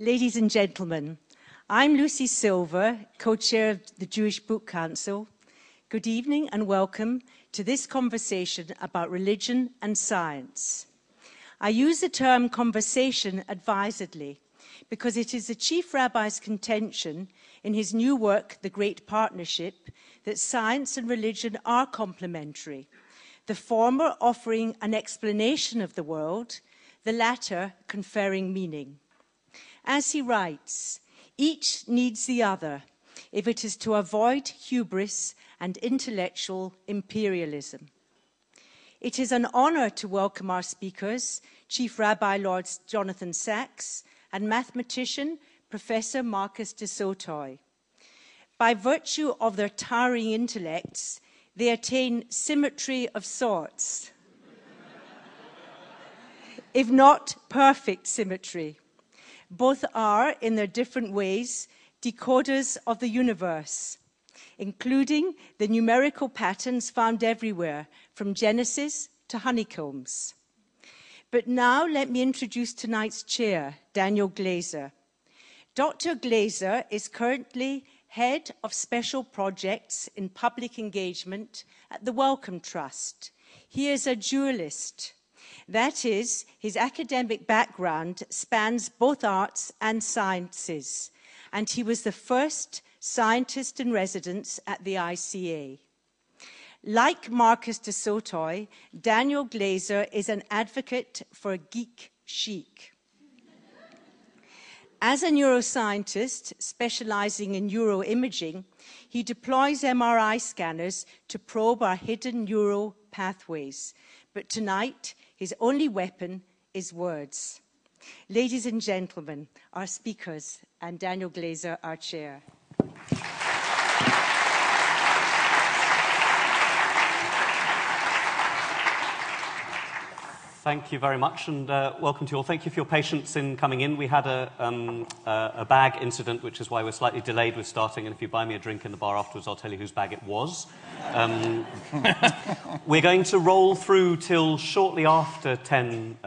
Ladies and gentlemen, I'm Lucy Silver, co-chair of the Jewish Book Council. Good evening and welcome to this conversation about religion and science. I use the term conversation advisedly because it is the Chief Rabbi's contention in his new work, The Great Partnership, that science and religion are complementary, the former offering an explanation of the world, the latter conferring meaning. As he writes, each needs the other if it is to avoid hubris and intellectual imperialism. It is an honor to welcome our speakers, Chief Rabbi Lord Jonathan Sacks and mathematician Professor Marcus de Sautoy. By virtue of their towering intellects, they attain symmetry of sorts, if not perfect symmetry. Both are, in their different ways, decoders of the universe, including the numerical patterns found everywhere, from Genesis to honeycombs. But now let me introduce tonight's chair, Daniel Glaser. Dr. Glaser is currently Head of Special Projects in Public Engagement at the Wellcome Trust. He is a dualist. That is, his academic background spans both arts and sciences, and he was the first scientist in residence at the ICA. Like Marcus de Sautoy, Daniel Glaser is an advocate for geek chic. As a neuroscientist specializing in neuroimaging, he deploys MRI scanners to probe our hidden neural pathways. But tonight, his only weapon is words. Ladies and gentlemen, our speakers, and Daniel Glaser, our chair. Thank you very much, and welcome to you all. Thank you for your patience in coming in. We had a bag incident, which is why we're slightly delayed with starting, and if you buy me a drink in the bar afterwards, I'll tell you whose bag it was. We're going to roll through till shortly after 10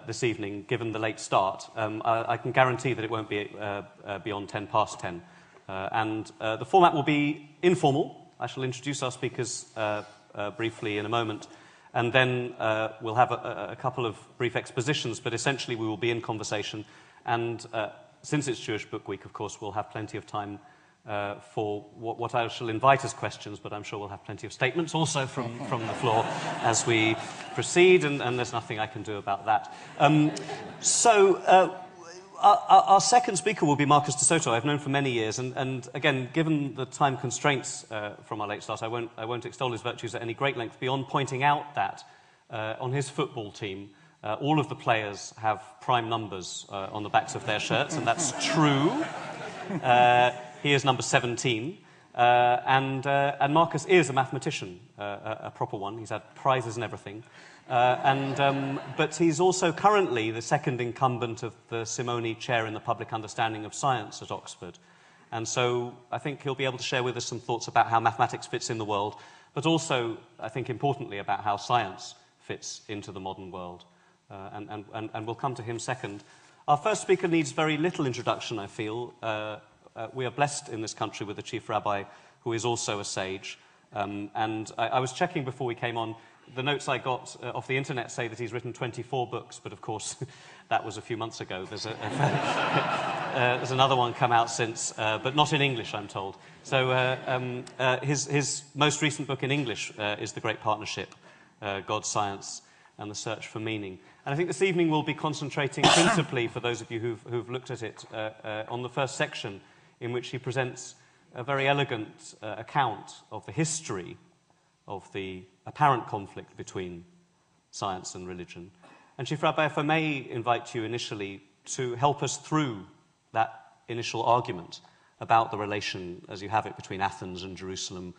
this evening, given the late start. I can guarantee that it won't be beyond 10 past 10. And the format will be informal. I shall introduce our speakers briefly in a moment. And then we'll have a couple of brief expositions, but essentially we will be in conversation. And since it's Jewish Book Week, of course, we'll have plenty of time for what I shall invite as questions, but I'm sure we'll have plenty of statements also from the floor as we proceed, and there's nothing I can do about that. Our second speaker will be Marcus de Sautoy. I've known for many years, and again, given the time constraints from our late start, I won't extol his virtues at any great length beyond pointing out that on his football team, all of the players have prime numbers on the backs of their shirts, and that's true. He is number 17, and Marcus is a mathematician, a proper one. He's had prizes and everything. But he's also currently the second incumbent of the Simone Chair in the Public Understanding of Science at Oxford. And so I think he'll be able to share with us some thoughts about how mathematics fits in the world, but also, I think importantly, about how science fits into the modern world. And we'll come to him second. Our first speaker needs very little introduction, I feel. We are blessed in this country with a Chief Rabbi who is also a sage. And I was checking before we came on. The notes I got off the internet say that he's written 24 books, but of course that was a few months ago. There's another one come out since, but not in English, I'm told. So his most recent book in English is The Great Partnership, God, Science, and the Search for Meaning. And I think this evening we'll be concentrating principally, for those of you who've looked at it, on the first section, in which he presents a very elegant account of the history of the apparent conflict between science and religion. And Chief Rabbi, if I may invite you initially to help us through that initial argument about the relation, as you have it, between Athens and Jerusalem,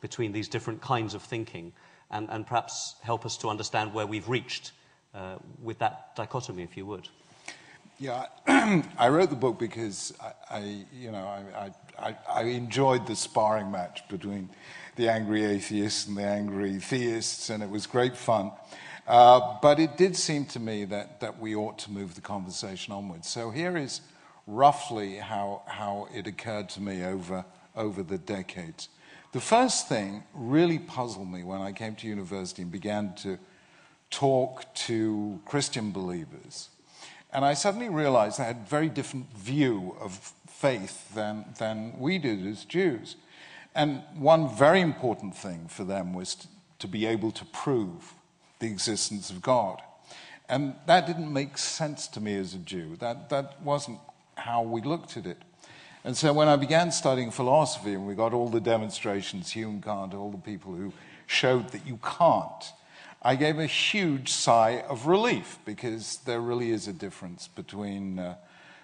between these different kinds of thinking, and perhaps help us to understand where we've reached with that dichotomy, if you would. Yeah, I wrote the book because I enjoyed the sparring match between the angry atheists and the angry theists, and it was great fun. But it did seem to me that we ought to move the conversation onwards. So here is roughly how it occurred to me over the decades. The first thing really puzzled me when I came to university and began to talk to Christian believers. And I suddenly realized I had a very different view of faith than we did as Jews. And one very important thing for them was to be able to prove the existence of God. And that didn't make sense to me as a Jew. That wasn't how we looked at it. And so when I began studying philosophy, and we got all the demonstrations, Hume, Kant, all the people who showed that you can't, I gave a huge sigh of relief, because there really is a difference between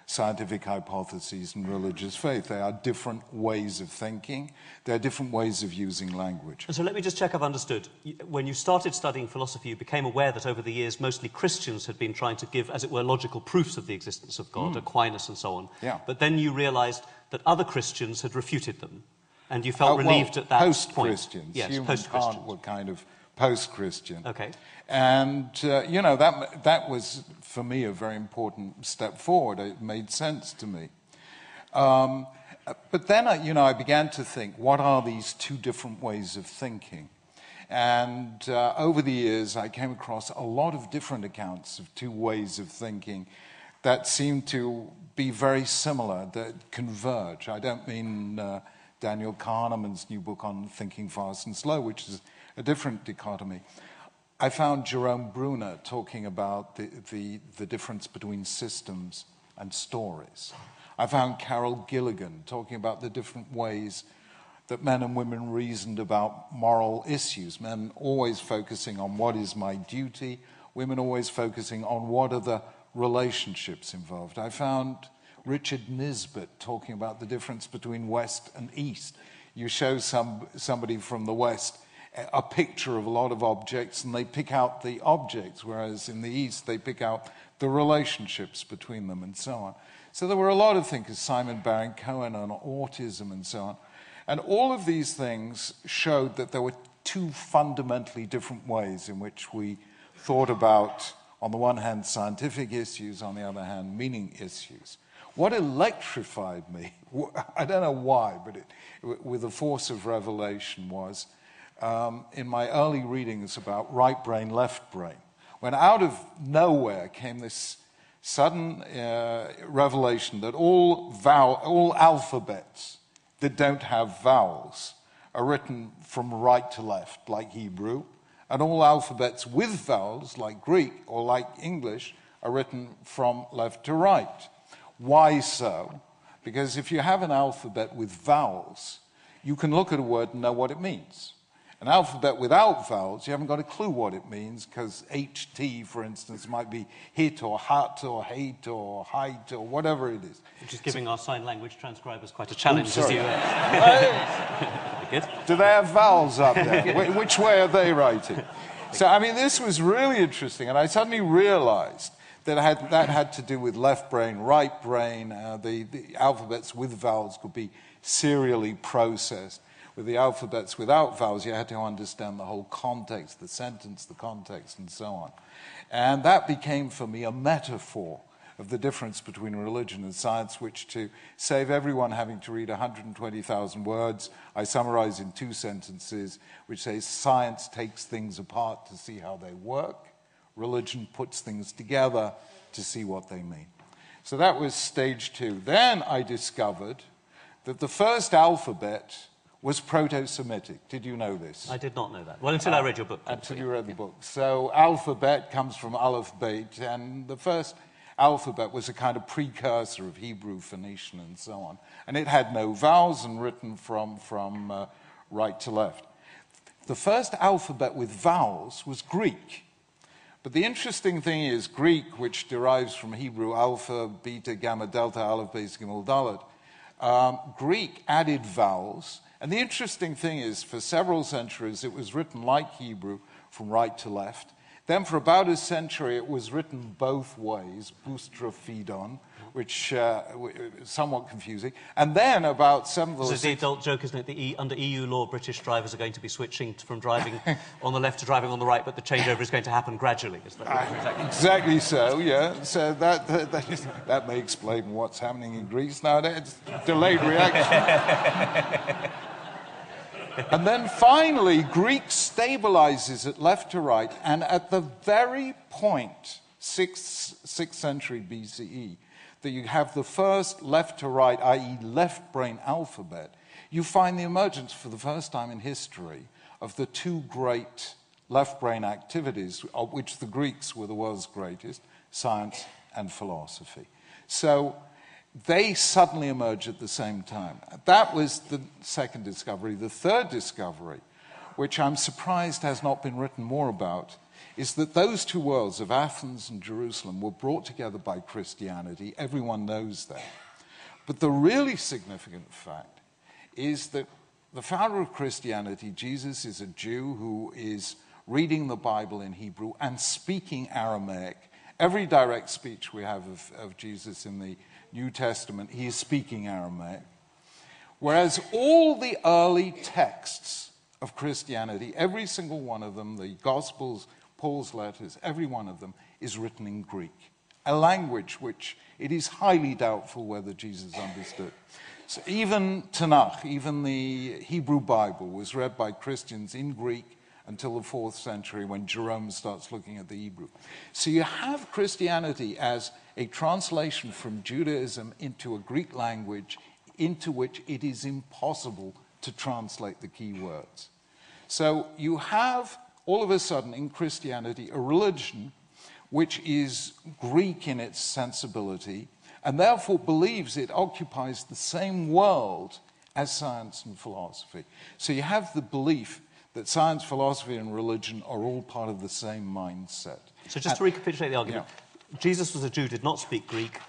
scientific hypotheses and religious faith. They are different ways of thinking. They're different ways of using language. And so let me just check I've understood. When you started studying philosophy, you became aware that over the years, mostly Christians had been trying to give, as it were, logical proofs of the existence of God, Aquinas and so on. Yeah. But then you realized that other Christians had refuted them, and you felt relieved at that point. Post-Christians. Yes, Hume and Kant were kind of post-Christian. Okay. And, that was, for me, a very important step forward. It made sense to me. But then, I began to think, what are these two different ways of thinking? And over the years, I came across a lot of different accounts of two ways of thinking that seem to be very similar, that converge. I don't mean Daniel Kahneman's new book on thinking fast and slow, which is a different dichotomy. I found Jerome Bruner talking about the difference between systems and stories. I found Carol Gilligan talking about the different ways that men and women reasoned about moral issues. Men always focusing on what is my duty, women always focusing on what are the relationships involved. I found Richard Nisbett talking about the difference between West and East. You show somebody from the West a picture of a lot of objects, and they pick out the objects, whereas in the East they pick out the relationships between them and so on. So there were a lot of thinkers, Simon Baron-Cohen on autism and so on. And all of these things showed that there were two fundamentally different ways in which we thought about, on the one hand, scientific issues, on the other hand, meaning issues. What electrified me, I don't know why, but with the force of revelation was in my early readings about right brain, left brain, when out of nowhere came this sudden revelation that all alphabets that don't have vowels are written from right to left, like Hebrew, and all alphabets with vowels, like Greek or like English, are written from left to right. Why so? Because if you have an alphabet with vowels, you can look at a word and know what it means. An alphabet without vowels, you haven't got a clue what it means, because HT, for instance, might be hit or hut or hate or height or whatever it is. Which is giving our sign language transcribers quite a challenge. Sorry. Good. Do they have vowels up there? Which way are they writing? So, I mean, this was really interesting, and I suddenly realized that that had to do with left brain, right brain. The alphabets with vowels could be serially processed. With the alphabets without vowels, you had to understand the whole context, the sentence, the context, and so on. And that became for me a metaphor of the difference between religion and science, which, to save everyone having to read 120,000 words, I summarize in 2 sentences, which says science takes things apart to see how they work. Religion puts things together to see what they mean. So that was stage 2. Then I discovered that the first alphabet was Proto-Semitic. Did you know this? I did not know that. Well, until I read your book. Until you read the book. So alphabet comes from Aleph, Bet, and the first alphabet was a kind of precursor of Hebrew, Phoenician, and so on. And it had no vowels and written from right to left. The first alphabet with vowels was Greek. But the interesting thing is Greek, which derives from Hebrew alpha, beta, gamma, delta, aleph, beis, gimel, dalet, Greek added vowels. And the interesting thing is, for several centuries, it was written like Hebrew, from right to left. Then for about a century, it was written both ways, boustrophodon, which is somewhat confusing. And then about 7th or 6th... This is the adult joke, isn't it? Under EU law, British drivers are going to be switching from driving on the left to driving on the right, but the changeover is going to happen gradually. Is that exactly so, yeah. So that may explain what's happening in Greece nowadays. Delayed reaction. And then finally, Greek stabilizes at left to right, and at the very point, 6th century BCE, that you have the first left to right, i.e. left brain alphabet, you find the emergence for the first time in history of the two great left brain activities, of which the Greeks were the world's greatest, science and philosophy. So they suddenly emerge at the same time. That was the second discovery. The third discovery, which I'm surprised has not been written more about, is that those two worlds of Athens and Jerusalem were brought together by Christianity. Everyone knows that. But the really significant fact is that the founder of Christianity, Jesus, is a Jew who is reading the Bible in Hebrew and speaking Aramaic. Every direct speech we have of Jesus in the New Testament, he is speaking Aramaic. Whereas all the early texts of Christianity, every single one of them, the Gospels, Paul's letters, every one of them is written in Greek, a language which it is highly doubtful whether Jesus understood. So even Tanakh, even the Hebrew Bible, was read by Christians in Greek until the 4th century when Jerome starts looking at the Hebrew. So you have Christianity as a translation from Judaism into a Greek language into which it is impossible to translate the key words. So you have, all of a sudden, in Christianity, a religion which is Greek in its sensibility and therefore believes it occupies the same world as science and philosophy. So you have the belief that science, philosophy, and religion are all part of the same mindset. So just to recapitulate the argument, Jesus was a Jew, did not speak Greek,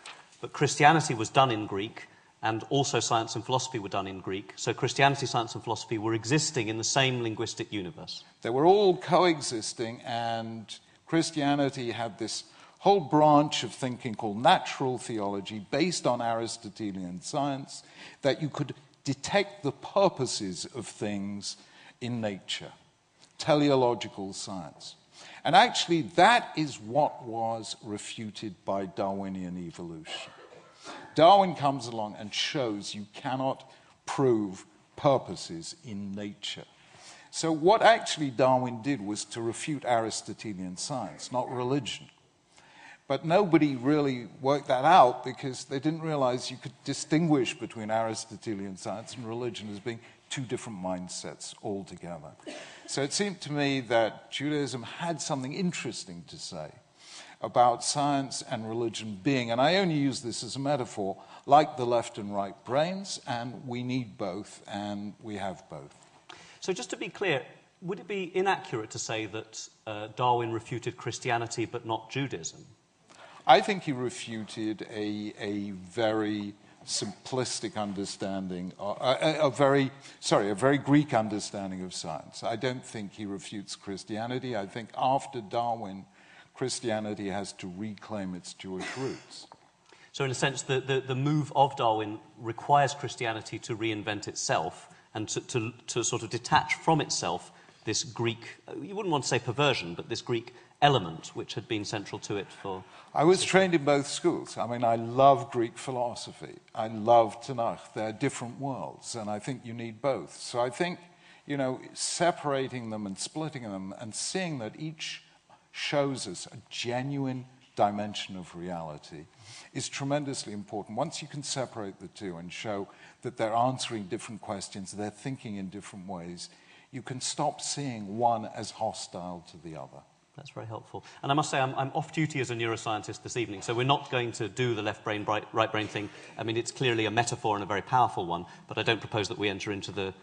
but Christianity was done in Greek, and also science and philosophy were done in Greek. So Christianity, science, and philosophy were existing in the same linguistic universe. They were all coexisting, and Christianity had this whole branch of thinking called natural theology, based on Aristotelian science, that you could detect the purposes of things in nature, teleological science. And actually, that is what was refuted by Darwinian evolution. Darwin comes along and shows you cannot prove purposes in nature. So what actually Darwin did was to refute Aristotelian science, not religion. But nobody really worked that out because they didn't realize you could distinguish between Aristotelian science and religion as being two different mindsets altogether. So it seemed to me that Judaism had something interesting to say about science and religion being, and I only use this as a metaphor, like the left and right brains, and we need both, and we have both. So just to be clear, would it be inaccurate to say that Darwin refuted Christianity but not Judaism? I think he refuted a very simplistic understanding, a very Greek understanding of science. I don't think he refutes Christianity. I think after Darwin, Christianity has to reclaim its Jewish roots. So in a sense, the move of Darwin requires Christianity to reinvent itself and to sort of detach from itself this Greek, you wouldn't want to say perversion, but this Greek element which had been central to it for... I was trained in both schools. I mean, I love Greek philosophy. I love Tanakh. They're different worlds, and I think you need both. So I think, you know, separating them and splitting them and seeing that each shows us a genuine dimension of reality is tremendously important. Once you can separate the two and show that they're answering different questions, they're thinking in different ways, you can stop seeing one as hostile to the other. That's very helpful. And I must say, I'm off duty as a neuroscientist this evening, so we're not going to do the left brain, right brain thing. I mean, it's clearly a metaphor and a very powerful one, but I don't propose that we enter into the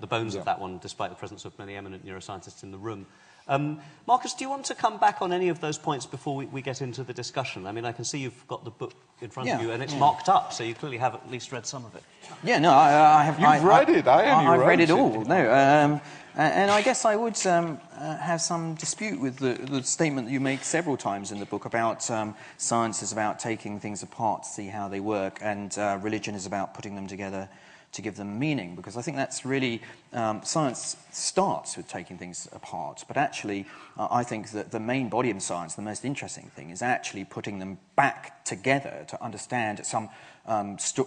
bones of that one, despite the presence of many eminent neuroscientists in the room. Marcus, do you want to come back on any of those points before we get into the discussion? I mean, I can see you've got the book in front of you, and it's marked up, so you clearly have at least read some of it. Yeah, no, I have. You've read it. I've read it all. No, and I guess I would have some dispute with the statement that you make several times in the book about science is about taking things apart to see how they work, and religion is about putting them together to give them meaning, because I think that's really, science starts with taking things apart, but actually I think that the main body of science, the most interesting thing, is actually putting them back together to understand some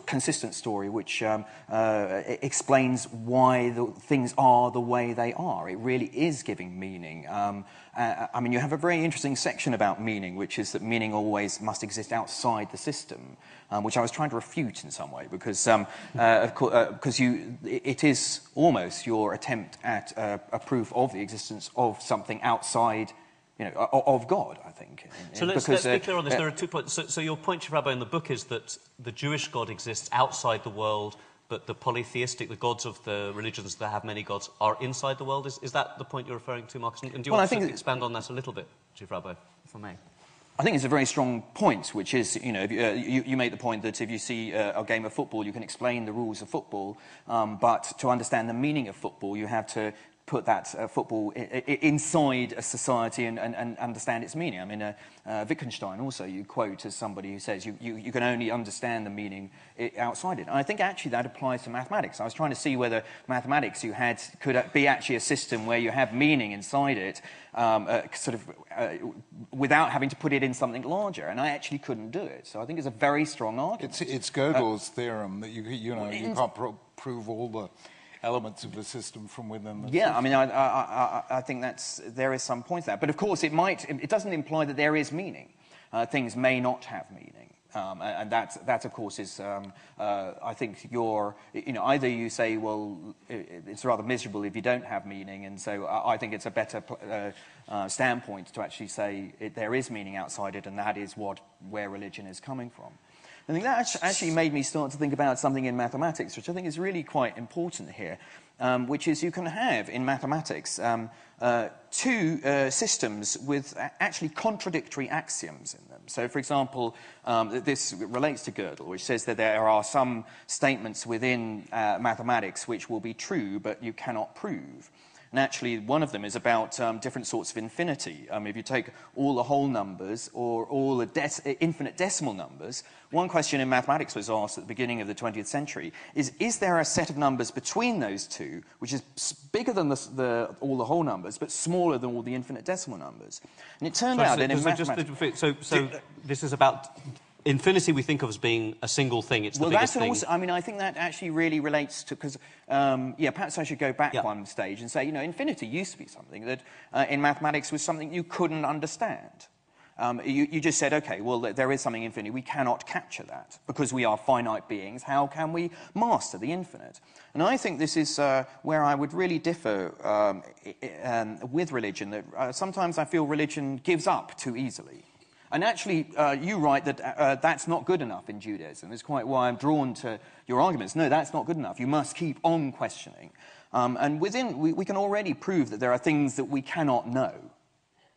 consistent story which explains why the things are the way they are. It really is giving meaning. I mean, you have a very interesting section about meaning, which is that meaning always must exist outside the system, which I was trying to refute in some way, because of course, it is almost your attempt at a proof of the existence of something outside, of God, I think. So let's be clear on this. There are 2 points. So your point, Rabbi, in the book is that the Jewish God exists outside the world, but the polytheistic, the gods of the religions that have many gods, are inside the world. Is that the point you're referring to, Marcus? And do you want to expand on that a little bit, Chief Rabbi, if I may? I think it's a very strong point, which is, you make the point that if you see a game of football, you can explain the rules of football, but to understand the meaning of football, you have to put that football inside a society and understand its meaning. I mean, Wittgenstein also you quote as somebody who says you can only understand the meaning outside it. And I think actually that applies to mathematics. I was trying to see whether mathematics could be actually a system where you have meaning inside it, without having to put it in something larger, and I actually couldn't do it. So I think it's a very strong argument. It's Gödel's theorem that you can't prove all the elements of the system from within the system. I mean, I think there is some point to that. But of course, it doesn't imply that there is meaning. Things may not have meaning. And that, of course, is, I think, either you say, well, it's rather miserable if you don't have meaning, and so I think it's a better standpoint to actually say there is meaning outside it, and that is where religion is coming from. I think that actually made me start to think about something in mathematics, which I think is really quite important here, which is you can have in mathematics two systems with actually contradictory axioms in them. So, for example, this relates to Gödel, which says that there are some statements within mathematics which will be true, but you cannot prove. And actually, one of them is about different sorts of infinity. If you take all the whole numbers or all the infinite decimal numbers, one question in mathematics was asked at the beginning of the 20th century is there a set of numbers between those two which is bigger than all the whole numbers but smaller than all the infinite decimal numbers? And it turned out that in mathematics... So this is about... Infinity we think of as being a single thing. It's the biggest thing. I mean, I think that actually really relates to... Because, perhaps I should go back one stage and say, infinity used to be something that in mathematics was something you couldn't understand. You just said, OK, well, there is something infinite. We cannot capture that. Because we are finite beings, how can we master the infinite? And I think this is where I would really differ with religion. That sometimes I feel religion gives up too easily. And actually, you write that that's not good enough in Judaism. It's quite why I'm drawn to your arguments. No, that's not good enough. You must keep on questioning. And we can already prove that there are things that we cannot know,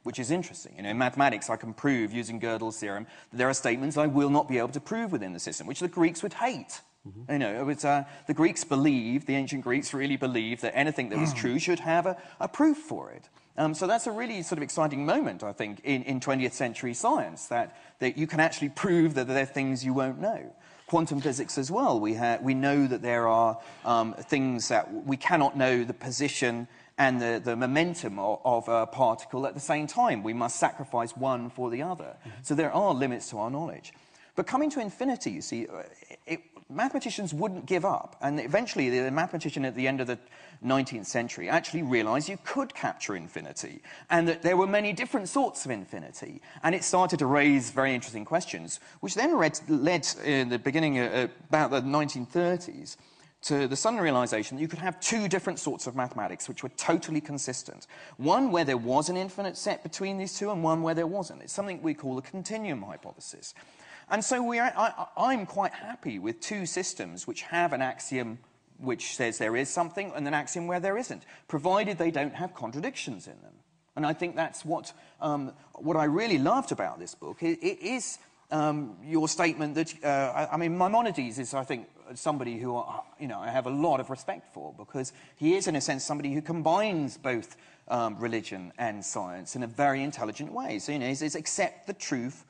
which is interesting. In mathematics, I can prove, using Gödel's theorem, that there are statements I will not be able to prove within the system, which the Greeks would hate. Mm-hmm. The Greeks believed, the ancient Greeks really believed, that anything that was true should have a proof for it. So that's a really sort of exciting moment, I think, in 20th century science, that you can actually prove that there are things you won't know. Quantum physics as well. We know that there are things that we cannot know the position and the momentum of a particle at the same time. We must sacrifice one for the other. Mm-hmm. So there are limits to our knowledge. But coming to infinity, you see, mathematicians wouldn't give up. And eventually, the mathematician at the end of the 19th century actually realized you could capture infinity, and that there were many different sorts of infinity. And it started to raise very interesting questions, which then led in the beginning, about the 1930s, to the sudden realization that you could have two different sorts of mathematics which were totally consistent. One where there was an infinite set between these two, and one where there wasn't. It's something we call the continuum hypothesis. And so I'm quite happy with two systems which have an axiom which says there is something and an axiom where there isn't, provided they don't have contradictions in them. And I think that's what I really loved about this book. It is your statement that, I mean, Maimonides is, I think, somebody who, I have a lot of respect for, because he is, in a sense, somebody who combines both religion and science in a very intelligent way. So, it's accept the truth,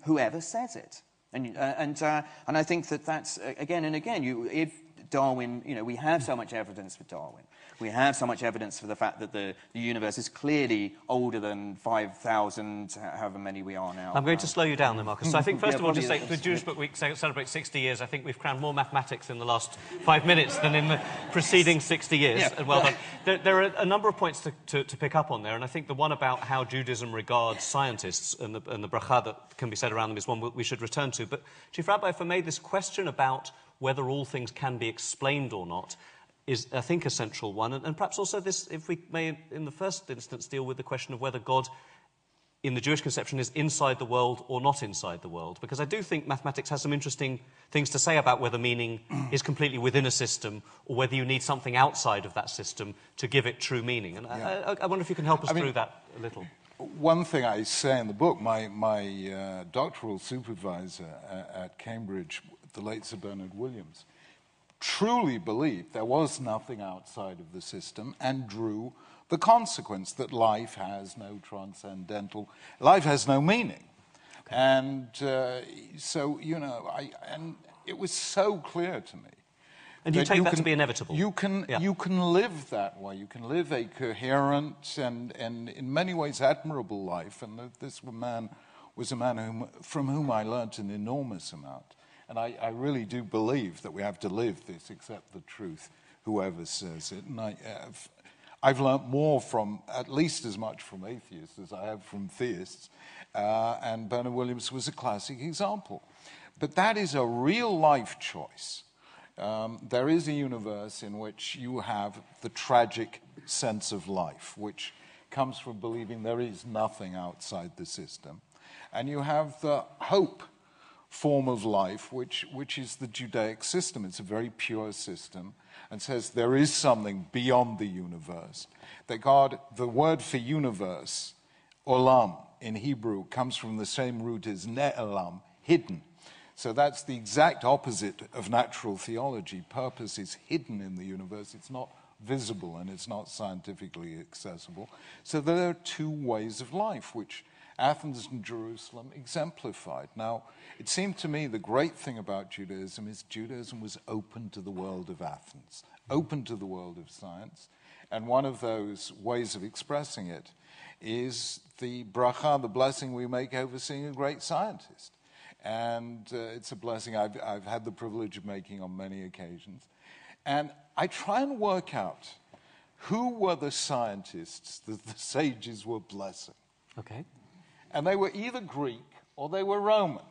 whoever says it. And I think that's, again and again, if Darwin, we have so much evidence for Darwin. We have so much evidence for the fact that the universe is clearly older than 5,000, however many we are now. I'm going to slow you down there, Marcus. So I think, first of all, just say the Jewish Book Week celebrates 60 years. I think we've crammed more mathematics in the last 5 minutes than in the preceding 60 years. Yeah. Well done. There are a number of points to pick up on there, and I think the one about how Judaism regards scientists and the bracha that can be said around them is one we should return to. But, Chief Rabbi, if I may, this question about whether all things can be explained or not is, I think, a central one. And perhaps also this, if we may, in the first instance, deal with the question of whether God, in the Jewish conception, is inside the world or not inside the world. Because I do think mathematics has some interesting things to say about whether meaning is completely within a system or whether you need something outside of that system to give it true meaning. And I wonder if you can help us through that a little. One thing I say in the book, my doctoral supervisor at Cambridge, the late Sir Bernard Williams, truly believed there was nothing outside of the system and drew the consequence that life has no transcendental, life has no meaning. Okay. And so, and it was so clear to me. And you take that to be inevitable? You can live that way. You can live a coherent and in many ways admirable life. And this man was a man from whom I learnt an enormous amount. And I really do believe that we have to live this, accept the truth, whoever says it. And I've learnt more from, at least as much from atheists as I have from theists. And Bernard Williams was a classic example. But that is a real life choice. There is a universe in which you have the tragic sense of life, which comes from believing there is nothing outside the system. And you have the hope form of life, which is the Judaic system. It's a very pure system and says there is something beyond the universe. That God, the word for universe, olam, in Hebrew, comes from the same root as ne'elam, hidden. So that's the exact opposite of natural theology. Purpose is hidden in the universe. It's not visible and it's not scientifically accessible. So there are two ways of life, which Athens and Jerusalem exemplified. Now, it seemed to me the great thing about Judaism is Judaism was open to the world of Athens, open to the world of science. And one of those ways of expressing it is the bracha, the blessing we make over seeing a great scientist. And it's a blessing I've had the privilege of making on many occasions. And I try and work out who were the scientists that the sages were blessing. Okay. And they were either Greek or they were Roman.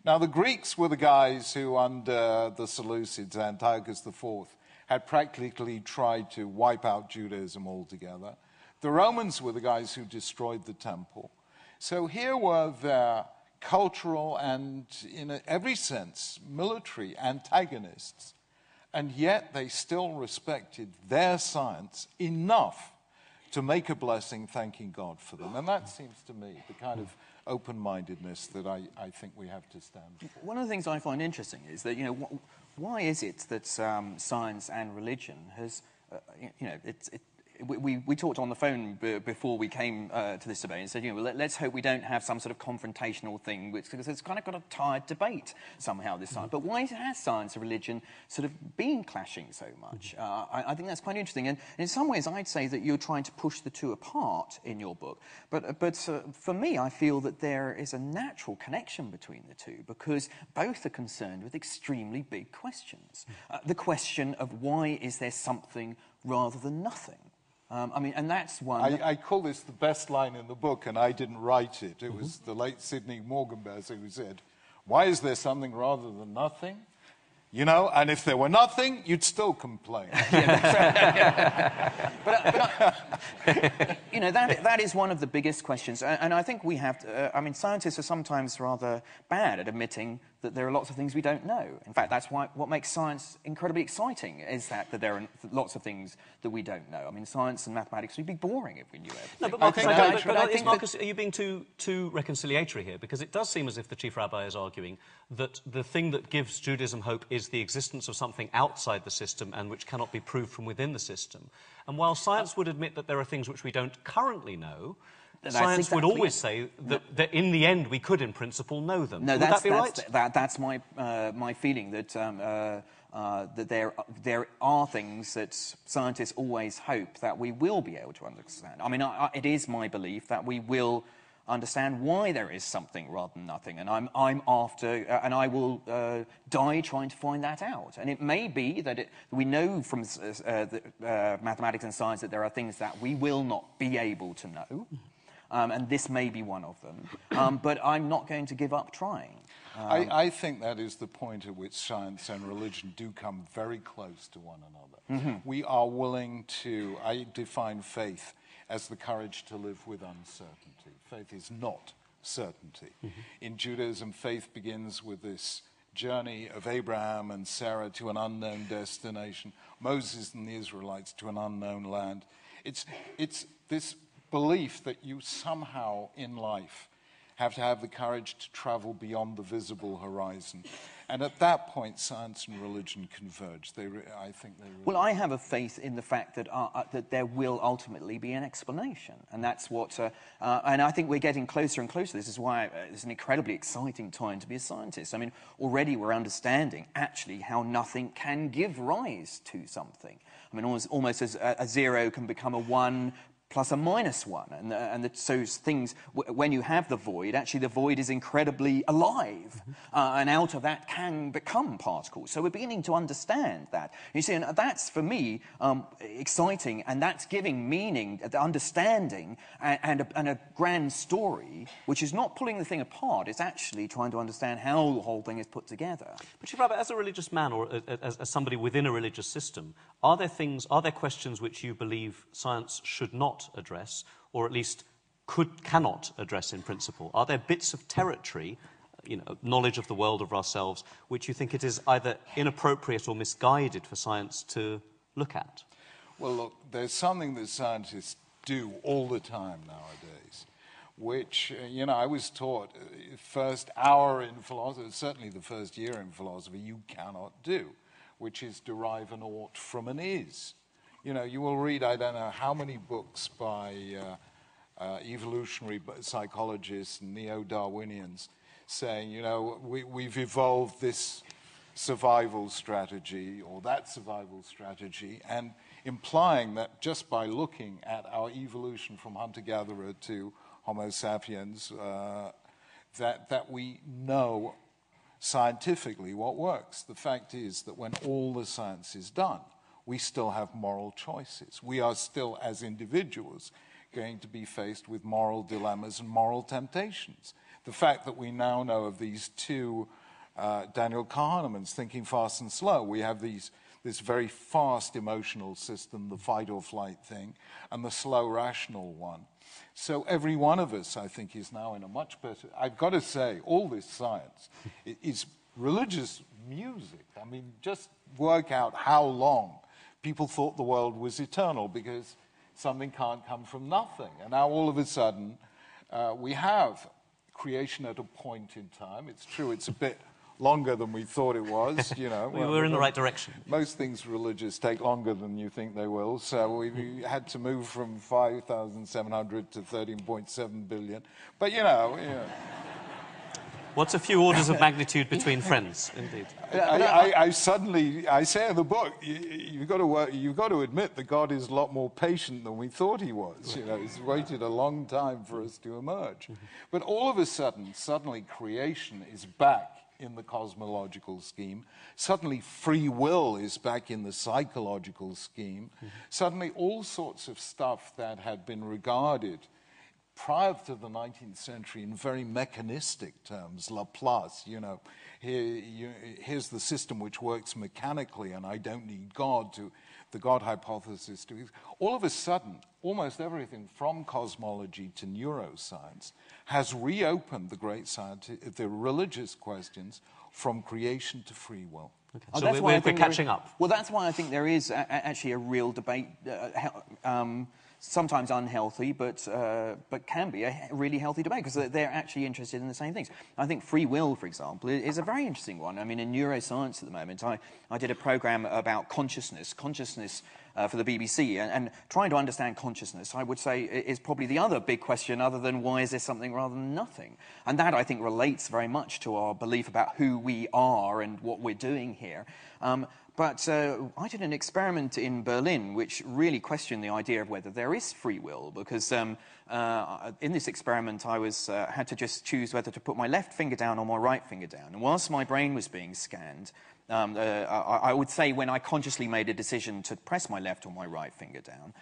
Now, the Greeks were the guys who, under the Seleucids, Antiochus IV, had practically tried to wipe out Judaism altogether. The Romans were the guys who destroyed the temple. So here were their cultural and, in every sense, military antagonists. And yet they still respected their science enough to make a blessing, thanking God for them. And that seems to me the kind of open-mindedness that I think we have to stand for. One of the things I find interesting is that, why is it that science and religion has, we talked on the phone before we came to this debate and said, let's hope we don't have some sort of confrontational thing, because it's kind of got a tired debate somehow this time. But why has science and religion sort of been clashing so much? I think that's quite interesting. And in some ways, I'd say that you're trying to push the two apart in your book. But for me, I feel that there is a natural connection between the two, because both are concerned with extremely big questions. The question of why is there something rather than nothing? And that's one. I call this the best line in the book, and I didn't write it. It was the late Sidney Morgenbers who said, "Why is there something rather than nothing? And if there were nothing, you'd still complain." That is one of the biggest questions. And I think we have to, scientists are sometimes rather bad at admitting that there are lots of things we don't know. In fact, that's what makes science incredibly exciting, is that there are lots of things that we don't know. I mean, science and mathematics would be boring if we knew everything. No, but Marcus, are you being too reconciliatory here? Because it does seem as if the Chief Rabbi is arguing that the thing that gives Judaism hope is the existence of something outside the system and which cannot be proved from within the system. And while science would admit that there are things which we don't currently know, science would always say that in the end we could, in principle, know them. No, would that be right? That's my feeling, that that there are things that scientists always hope that we will be able to understand. I mean, it is my belief that we will understand why there is something rather than nothing, and I'm after, and I will die trying to find that out. And it may be that we know from mathematics and science that there are things that we will not be able to know. And this may be one of them. But I'm not going to give up trying. I think that is the point at which science and religion do come very close to one another. Mm-hmm. We are willing to... I define faith as the courage to live with uncertainty. Faith is not certainty. Mm-hmm. In Judaism, faith begins with this journey of Abraham and Sarah to an unknown destination, Moses and the Israelites to an unknown land. It's this belief that you somehow in life have to have the courage to travel beyond the visible horizon. And at that point, science and religion converge. I think they really... Well, I have a faith in the fact that there will ultimately be an explanation. And that's what... and I think we're getting closer and closer. This is why it's an incredibly exciting time to be a scientist. I mean, already we're understanding, actually, how nothing can give rise to something. I mean, almost as a zero can become a one, plus a minus one. So things, when you have the void, actually the void is incredibly alive. And out of that can become particles. So we're beginning to understand that. You see, and that's, for me, exciting, and that's giving meaning, understanding, and a grand story, which is not pulling the thing apart, it's actually trying to understand how the whole thing is put together. But Rabbi, as a religious man, or as somebody within a religious system, are there questions which you believe science should not address, or at least cannot address in principle? Are there bits of territory, knowledge of the world, of ourselves, which you think it is either inappropriate or misguided for science to look at? Well, look, there's something that scientists do all the time nowadays, which, I was taught first hour in philosophy, certainly the first year in philosophy, you cannot do, which is derive an ought from an is. You will read, I don't know how many books by evolutionary psychologists and neo-Darwinians saying, we've evolved this survival strategy or that survival strategy, and implying that just by looking at our evolution from hunter-gatherer to Homo sapiens, that we know scientifically what works. The fact is that when all the science is done, we still have moral choices. We are still, as individuals, going to be faced with moral dilemmas and moral temptations. The fact that we now know of these two Daniel Kahneman's, Thinking Fast and Slow, we have this very fast emotional system, the fight or flight thing, and the slow rational one. So every one of us, I think, is now in a much better... I've got to say, all this science is religious music. I mean, just work out how long people thought the world was eternal because something can't come from nothing. And now all of a sudden we have creation at a point in time. It's true, it's a bit longer than we thought it was. We were in the right direction. Most things religious take longer than you think they will. So we had to move from 5,700 to 13.7 billion. But, What's a few orders of magnitude between friends, indeed? I say in the book, you've got to admit that God is a lot more patient than we thought he was. He's waited a long time for us to emerge. Mm-hmm. But all of a sudden, suddenly creation is back in the cosmological scheme. Suddenly free will is back in the psychological scheme. Mm-hmm. Suddenly all sorts of stuff that had been regarded prior to the 19th century in very mechanistic terms, Laplace, here's the system which works mechanically and I don't need God to... the God hypothesis, all of a sudden, almost everything from cosmology to neuroscience has reopened the the religious questions from creation to free will. Okay. So we're catching up. Well, that's why I think there is actually a real debate, sometimes unhealthy, but can be a really healthy debate, because they're actually interested in the same things. I think free will, for example, is a very interesting one. I mean, in neuroscience at the moment, I did a program about consciousness for the BBC, and trying to understand consciousness, I would say, is probably the other big question, other than why is there something rather than nothing? And that, I think, relates very much to our belief about who we are and what we're doing here. But I did an experiment in Berlin which really questioned the idea of whether there is free will, because in this experiment I had to just choose whether to put my left finger down or my right finger down. And whilst my brain was being scanned, I would say when I consciously made a decision to press my left or my right finger down,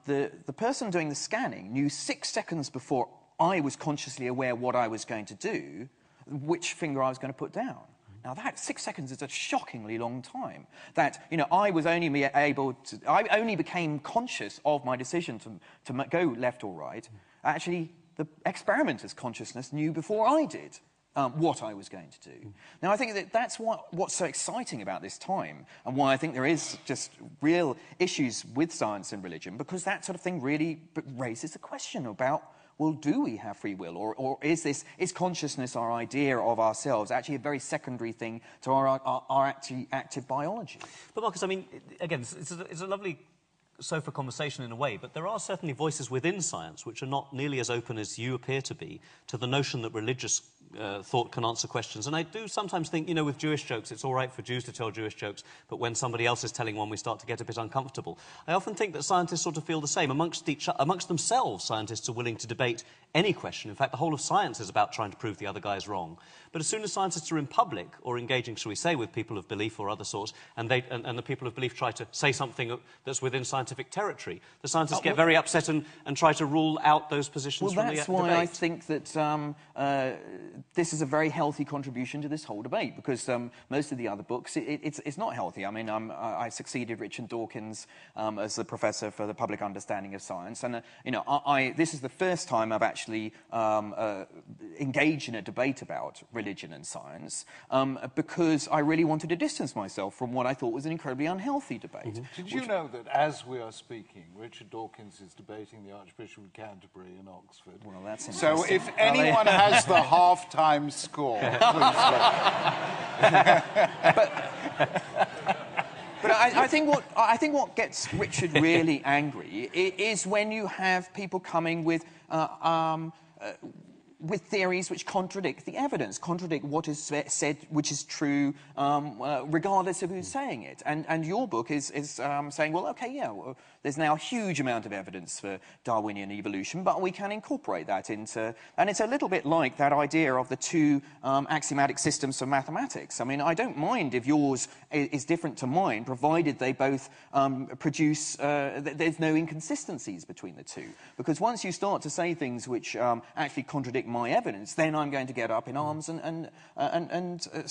the person doing the scanning knew 6 seconds before I was consciously aware what I was going to do, which finger I was going to put down. Now, that 6 seconds is a shockingly long time. That, you know, I only became conscious of my decision to go left or right. Actually, the experimenter's consciousness knew before I did what I was going to do. Now, I think that's what's so exciting about this time, and why I think there is just real issues with science and religion, because that sort of thing really raises the question about, well, do we have free will, or is consciousness, our idea of ourselves, actually a very secondary thing to our actually active biology? But Marcus, I mean, again, it's a lovely sofa conversation in a way, but there are certainly voices within science which are not nearly as open as you appear to be to the notion that religious thought can answer questions. And I do sometimes think, you know, with Jewish jokes, it's all right for Jews to tell Jewish jokes, but when somebody else is telling one, we start to get a bit uncomfortable. I often think that scientists sort of feel the same. Amongst themselves, scientists are willing to debate any question. In fact, the whole of science is about trying to prove the other guy is wrong. But as soon as scientists are in public, or engaging, shall we say, with people of belief or other sorts, and the people of belief try to say something that's within scientific territory, the scientists get very upset and try to rule out those positions from the debate. Well, that's why I think that this is a very healthy contribution to this whole debate, because most of the other books, it's not healthy. I mean, I succeeded Richard Dawkins as the professor for the public understanding of science, and you know, this is the first time I've actually engaged in a debate about religion and science, because I really wanted to distance myself from what I thought was an incredibly unhealthy debate. Mm-hmm. Did you know that as we are speaking, Richard Dawkins is debating the Archbishop of Canterbury in Oxford? Well, that's interesting. So if anyone has the half-time score, please But I think what gets Richard really angry is when you have people coming with theories which contradict the evidence, contradict what is said, which is true, regardless of who's saying it. And your book is saying, well, okay, yeah, well, there's now a huge amount of evidence for Darwinian evolution, but we can incorporate that into... And it's a little bit like that idea of the two axiomatic systems for mathematics. I mean, I don't mind if yours is different to mine, provided they both produce... there's no inconsistencies between the two. Because once you start to say things which actually contradict my evidence, then I'm going to get up in arms and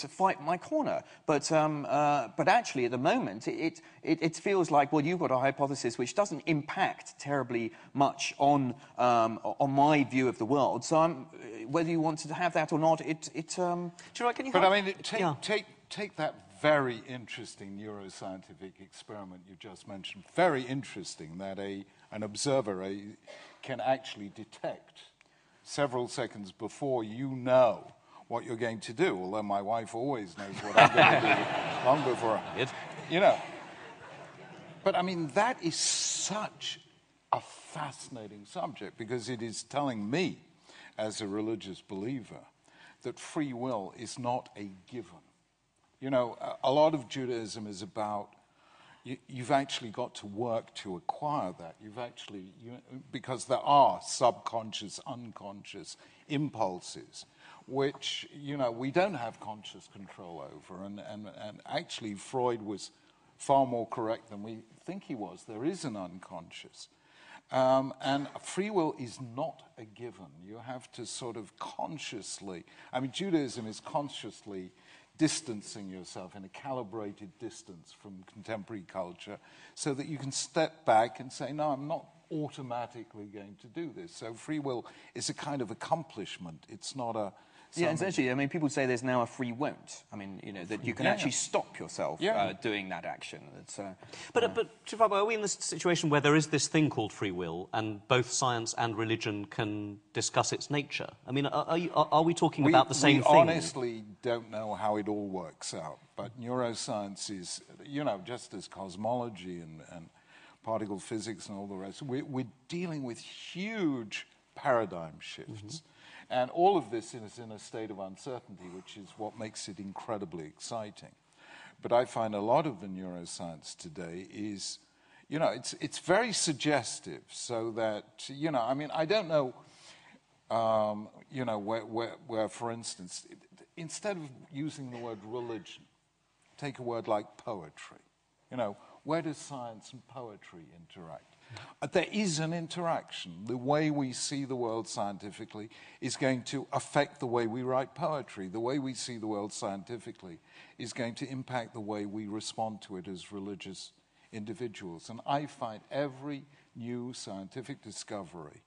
fight my corner. But actually, at the moment, it feels like, well, you've got a hypothesis which doesn't impact terribly much on my view of the world. So whether you want to have that or not, do you know what, can you help? But I mean, take that very interesting neuroscientific experiment you just mentioned. Very interesting that an observer can actually detect several seconds before you know what you're going to do, although my wife always knows what I'm going to do long before I... You know. But, I mean, that is such a fascinating subject, because it is telling me, as a religious believer, that free will is not a given. You know, a lot of Judaism is about... You've actually got to work to acquire that. Because there are subconscious, unconscious impulses, which, you know, we don't have conscious control over. And actually, Freud was far more correct than we think he was. There is an unconscious. And free will is not a given. You have to sort of consciously... I mean, Judaism is consciously distancing yourself in a calibrated distance from contemporary culture so that you can step back and say, no, I'm not automatically going to do this. So free will is a kind of accomplishment. It's not a... Yeah, essentially, I mean, people say there's now a free won't. I mean, you know, that you can actually stop yourself doing that action. But Rabbi, are we in this situation where there is this thing called free will, and both science and religion can discuss its nature? I mean, are we talking about the same thing? We honestly don't know how it all works out, but neuroscience is, you know, just as cosmology and particle physics and all the rest, we're dealing with huge paradigm shifts. And all of this is in a state of uncertainty, which is what makes it incredibly exciting. But I find a lot of the neuroscience today is, you know, it's very suggestive, so that, you know, I mean, I don't know, you know, where, for instance, instead of using the word religion, take a word like poetry. You know, where does science and poetry interact? There is an interaction. The way we see the world scientifically is going to affect the way we write poetry. The way we see the world scientifically is going to impact the way we respond to it as religious individuals. And I find every new scientific discovery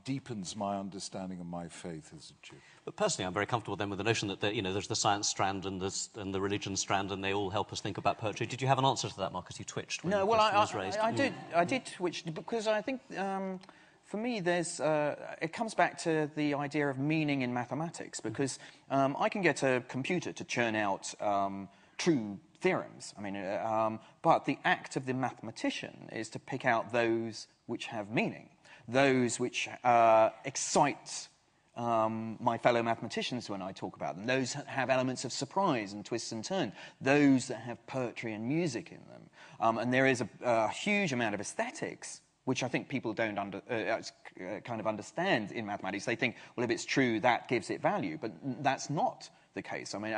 deepens my understanding of my faith as a Jew. But personally, I'm very comfortable then with the notion that you know, there's the science strand and the religion strand, and they all help us think about poetry. Did you have an answer to that, Marcus? You twitched when the question was raised. I did twitch, because I think, for me, there's it comes back to the idea of meaning in mathematics, because I can get a computer to churn out true theorems. I mean, but the act of the mathematician is to pick out those which have meaning, those which excite my fellow mathematicians when I talk about them, those that have elements of surprise and twists and turns, those that have poetry and music in them. And there is a huge amount of aesthetics, which I think people don't kind of understand in mathematics. They think, well, if it's true, that gives it value. But that's not the case. I mean,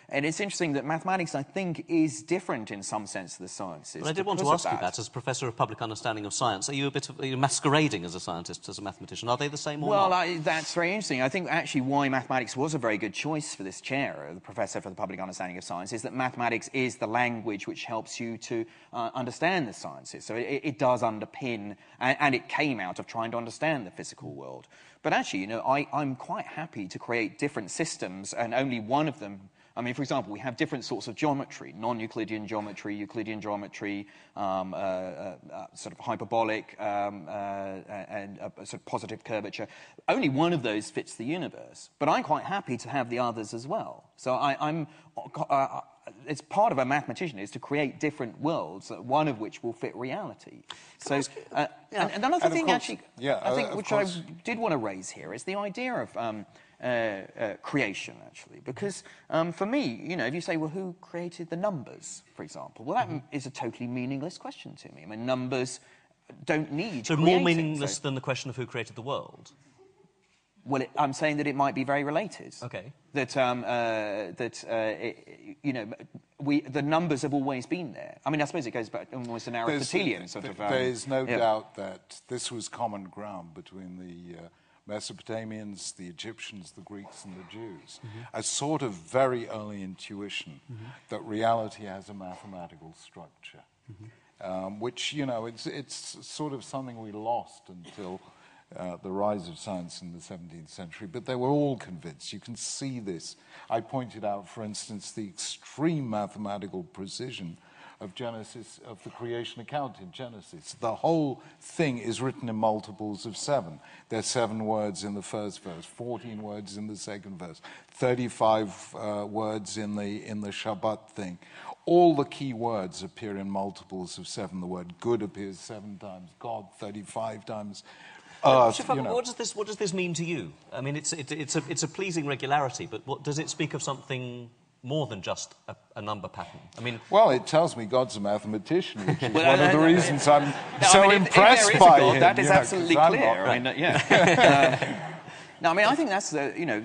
and it's interesting that mathematics, I think, is different in some sense to the sciences. But I did want to ask you that, as Professor of Public Understanding of Science. Are you are you masquerading as a scientist, as a mathematician? Are they the same or not? Well, that's very interesting. I think actually why mathematics was a very good choice for this chair, the Professor for the Public Understanding of Science, is that mathematics is the language which helps you to understand the sciences. So it does underpin, and it came out of trying to understand the physical world. But actually, you know, I'm quite happy to create different systems, and only one of them. I mean, for example, we have different sorts of geometry, non-Euclidean geometry, Euclidean geometry, sort of hyperbolic, and sort of positive curvature. Only one of those fits the universe. But I'm quite happy to have the others as well. So it's part of a mathematician is to create different worlds, one of which will fit reality. So, and another thing, actually, I think, which I did want to raise here, is the idea of creation, actually, because for me, you know, if you say, well, who created the numbers, for example, well, that is a totally meaningless question to me. I mean, numbers don't need so creating, more meaningless than the question of who created the world. Well, I'm saying that it might be very related. Okay. That you know, the numbers have always been there. I mean, I suppose it goes back almost an Aristotelian sort of. There is no doubt that this was common ground between the Mesopotamians, the Egyptians, the Greeks, and the Jews. A sort of very early intuition that reality has a mathematical structure, which, you know, it's sort of something we lost until the rise of science in the 17th century, but they were all convinced. You can see this. I pointed out, for instance, the extreme mathematical precision of Genesis, of the creation account in Genesis. The whole thing is written in multiples of 7. There's 7 words in the first verse, 14 words in the second verse, 35 words in the Shabbat thing. All the key words appear in multiples of 7. The word good appears 7 times, God 35 times. You know. What does this mean to you? I mean, it's a pleasing regularity, but what does it speak of something more than just a number pattern? I mean, well, it tells me God's a mathematician, which is one of the reasons I'm so impressed if by God, him. That is absolutely clear. I mean, no, I mean, I think that's you know.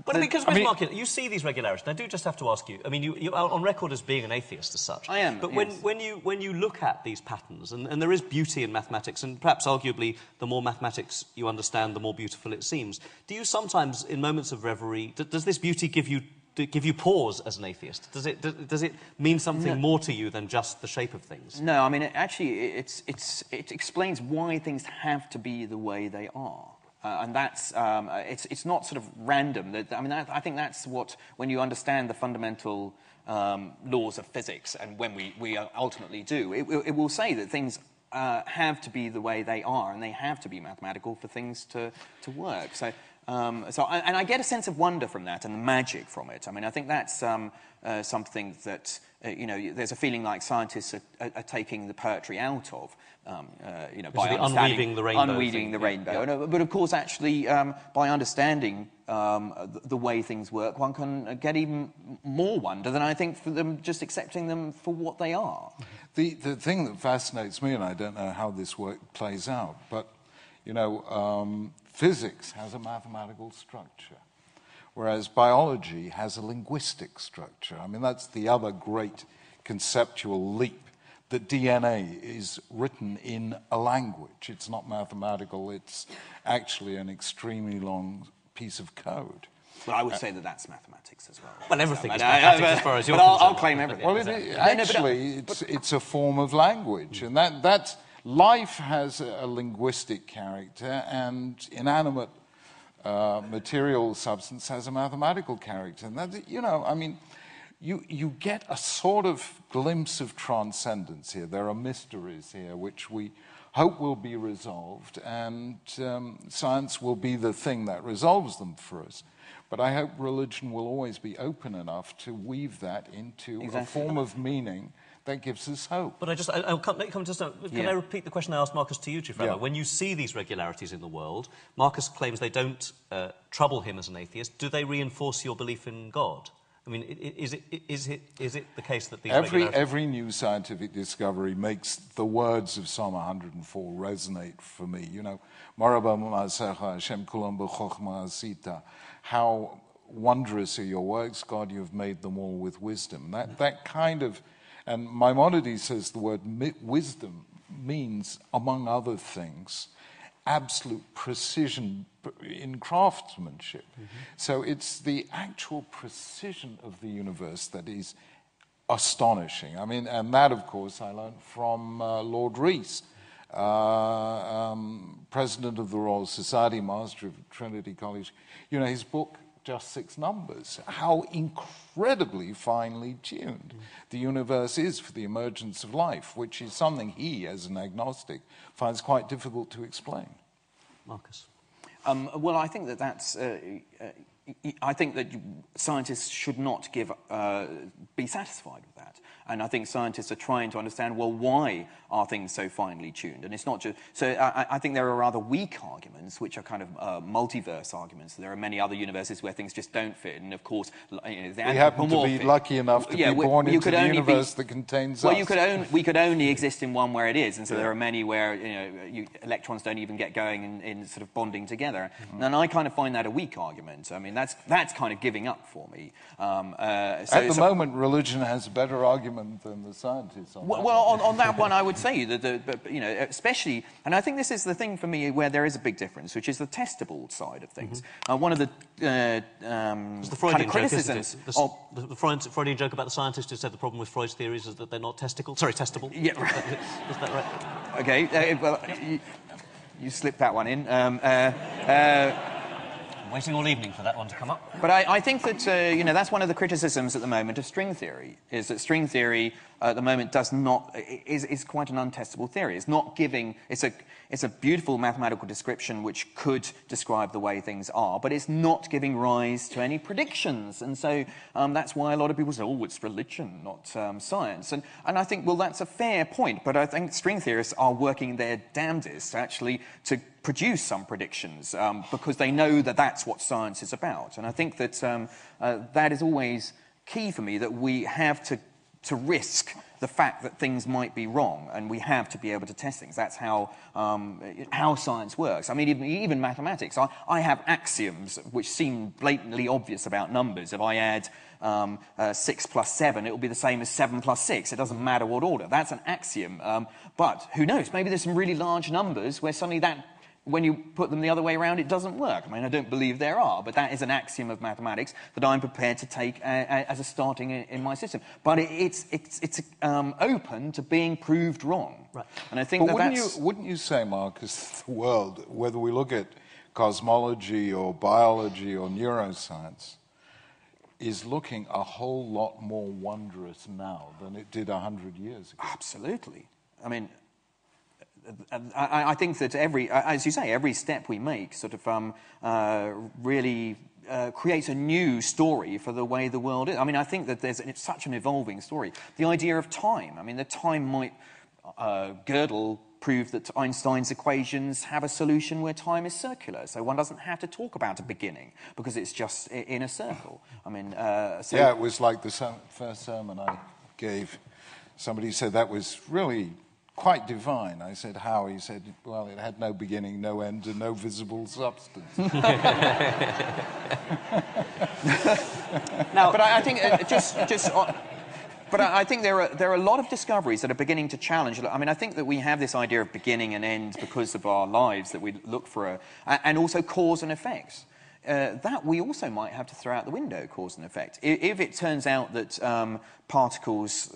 But because Mark, you see these regularities. And I do just have to ask you. I mean, you're on record as being an atheist as such. I am. But yes. when you look at these patterns, and there is beauty in mathematics, and perhaps arguably the more mathematics you understand, the more beautiful it seems. Do you sometimes, in moments of reverie, does this beauty give you give you pause as an atheist? Does it mean something more to you than just the shape of things? No, I mean, it explains why things have to be the way they are. And that's, it's not sort of random. I think that's what, when you understand the fundamental laws of physics, and when we ultimately do, it will say that things have to be the way they are, and they have to be mathematical for things to work. So I get a sense of wonder from that and the magic from it. I mean, I think that's something that, there's a feeling like scientists are taking the poetry out of, by unweaving the rainbow. Unweaving the rainbow. Yeah. But of course, actually, by understanding the way things work, one can get even more wonder than I think for them just accepting them for what they are. The thing that fascinates me, and I don't know how this work plays out, but, physics has a mathematical structure, whereas biology has a linguistic structure. I mean, that's the other great conceptual leap, that DNA is written in a language. It's not mathematical, it's actually an extremely long piece of code. Well, I would say that that's mathematics as well. Well, everything is mathematics as far as you're concerned. I'll claim everything. Well, it's a form of language, and that's life has a linguistic character, and inanimate material substance has a mathematical character. And that, you get a sort of glimpse of transcendence here. There are mysteries here which we hope will be resolved, and science will be the thing that resolves them for us. But I hope religion will always be open enough to weave that into a form of meaning that gives us hope. But can I repeat the question I asked Marcus to you, Chief Rabbi? Yeah. When you see these regularities in the world, Marcus claims they don't trouble him as an atheist. Do they reinforce your belief in God? I mean, is it the case that these every new scientific discovery makes the words of Psalm 104 resonate for me. How wondrous are your works, God, you have made them all with wisdom. That kind of, and Maimonides says the word wisdom means, among other things, absolute precision in craftsmanship. Mm-hmm. So it's the actual precision of the universe that is astonishing. I mean, and that, of course, I learned from Lord Rees, president of the Royal Society, master of Trinity College. His book, Just Six Numbers, how incredibly finely tuned the universe is for the emergence of life, which is something he, as an agnostic, finds quite difficult to explain. Marcus? Well, I think that's... I think that scientists should not be satisfied with that. And I think scientists are trying to understand, well, why are things so finely tuned? And it's not just... So I think there are rather weak arguments, which are kind of multiverse arguments. There are many other universes where things just don't fit. And, of course, we happen to be lucky enough to be born into the universe that contains us. Well, we could only exist in one where it is. And so there are many where electrons don't even get going in sort of bonding together. Mm-hmm. And I kind of find that a weak argument. I mean, that's kind of giving up for me. At the moment, religion has a better argument than the scientists. On that one, I would say that, especially, and I think this is the thing for me where there is a big difference, which is the testable side of things. Mm-hmm. One of the kind of criticisms... The Freudian joke about the scientist who said the problem with Freud's theories is that they're not testable. Yeah. Is that right? Okay, well, you slipped that one in. Waiting all evening for that one to come up. But I think that, that's one of the criticisms at the moment of string theory, is that string theory at the moment is quite an untestable theory. It's not giving... It's a beautiful mathematical description which could describe the way things are, but it's not giving rise to any predictions. And so that's why a lot of people say, oh, it's religion, not science. And I think, well, that's a fair point, but I think string theorists are working their damnedest, actually, to produce some predictions because they know that that's what science is about. And I think that that is always key for me, that we have to risk the fact that things might be wrong, and we have to be able to test things. That's how science works. I mean, even mathematics. I have axioms which seem blatantly obvious about numbers. If I add 6 plus 7, it will be the same as 7 plus 6. It doesn't matter what order. That's an axiom. But who knows? Maybe there's some really large numbers where suddenly that when you put them the other way around, it doesn't work. I mean, I don't believe there are, but that is an axiom of mathematics that I'm prepared to take as a starting in my system. But it's open to being proved wrong. Right. And I think but that's... wouldn't you say, Marcus, the world, whether we look at cosmology or biology or neuroscience, is looking a whole lot more wondrous now than it did 100 years ago? Absolutely. I mean, I think that as you say, every step we make sort of really creates a new story for the way the world is. I mean, I think that it's such an evolving story. The idea of time, I mean, the time might, Gödel proved that Einstein's equations have a solution where time is circular, so one doesn't have to talk about a beginning because it's just in a circle. I mean, so yeah, it was like the first sermon I gave. Somebody said that was really quite divine. I said, how? He said, well, it had no beginning, no end, and no visible substance. Now, but I think but I think there are a lot of discoveries that are beginning to challenge. I mean, I think that we have this idea of beginning and end because of our lives, that we look for and also cause and effects. That we also might have to throw out the window, cause and effect. If it turns out that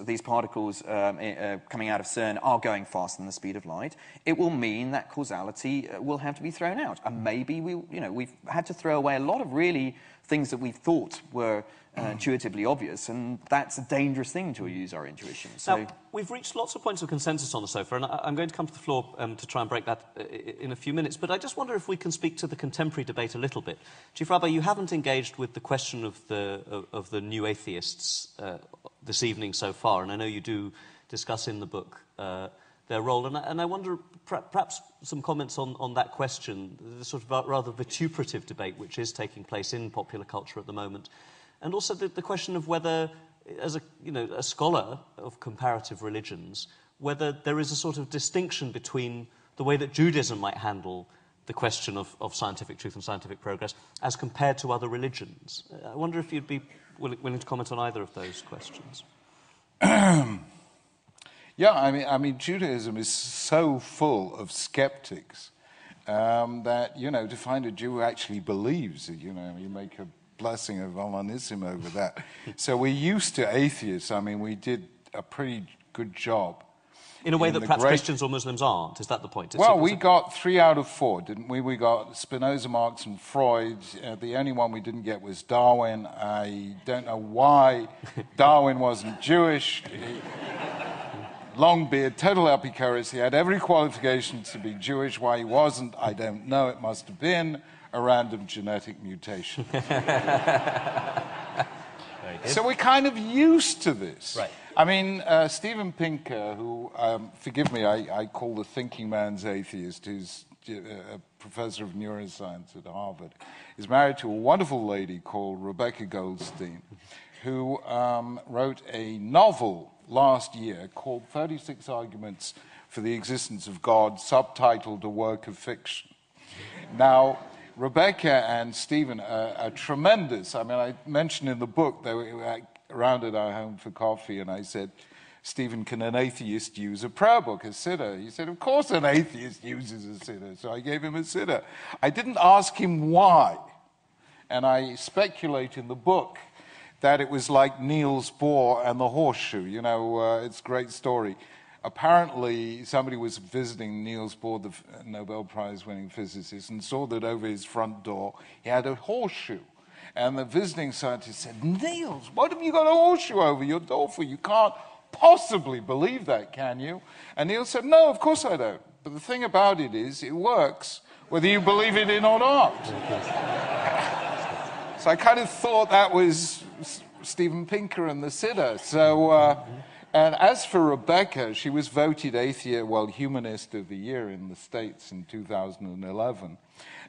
these particles coming out of CERN are going faster than the speed of light, it will mean that causality will have to be thrown out. And maybe we've had to throw away a lot of really things that we thought were intuitively obvious, and that's a dangerous thing to use our intuition. So now, we've reached lots of points of consensus on the sofa, and I'm going to come to the floor to try and break that in a few minutes, but I just wonder if we can speak to the contemporary debate a little bit. Chief Rabbi, you haven't engaged with the question of the new atheists this evening so far, and I know you do discuss in the book their role, and I wonder perhaps some comments on that question, the sort of rather vituperative debate which is taking place in popular culture at the moment. And also the question of whether, as a scholar of comparative religions, whether there is a sort of distinction between the way that Judaism might handle the question of scientific truth and scientific progress as compared to other religions. I wonder if you'd be willing to comment on either of those questions. Yeah, I mean, Judaism is so full of skeptics that, to find a Jew who actually believes, you make a blessing of Alanissim over that. So we're used to atheists. I mean, we did a pretty good job. In a way that perhaps Christians or Muslims aren't. Is that the point? We got 3 out of 4, didn't we? We got Spinoza, Marx, and Freud. The only one we didn't get was Darwin. I don't know why Darwin wasn't Jewish. Long beard, total epicurus. He had every qualification to be Jewish. Why he wasn't, I don't know. It must have been a random genetic mutation. So we're kind of used to this. Right. I mean, Steven Pinker, who, forgive me, I call the thinking man's atheist, who's a professor of neuroscience at Harvard, is married to a wonderful lady called Rebecca Goldstein, who wrote a novel last year called 36 Arguments for the Existence of God, subtitled A Work of Fiction. Now, Rebecca and Stephen are tremendous. I mean, I mentioned in the book, they were around at our home for coffee, and I said, Stephen, can an atheist use a prayer book, a siddur? He said, of course an atheist uses a siddur. So I gave him a siddur. I didn't ask him why. And I speculate in the book that it was like Niels Bohr and the horseshoe. It's a great story. Apparently, somebody was visiting Niels Bohr, the Nobel Prize-winning physicist, and saw that over his front door he had a horseshoe. And the visiting scientist said, Niels, what have you got a horseshoe over your door for? You can't possibly believe that, can you? And Niels said, no, of course I don't. But the thing about it is, it works whether you believe it in or not. So I kind of thought that was Steven Pinker and the siddur. So... And as for Rebecca, she was voted Humanist of the Year in the States in 2011.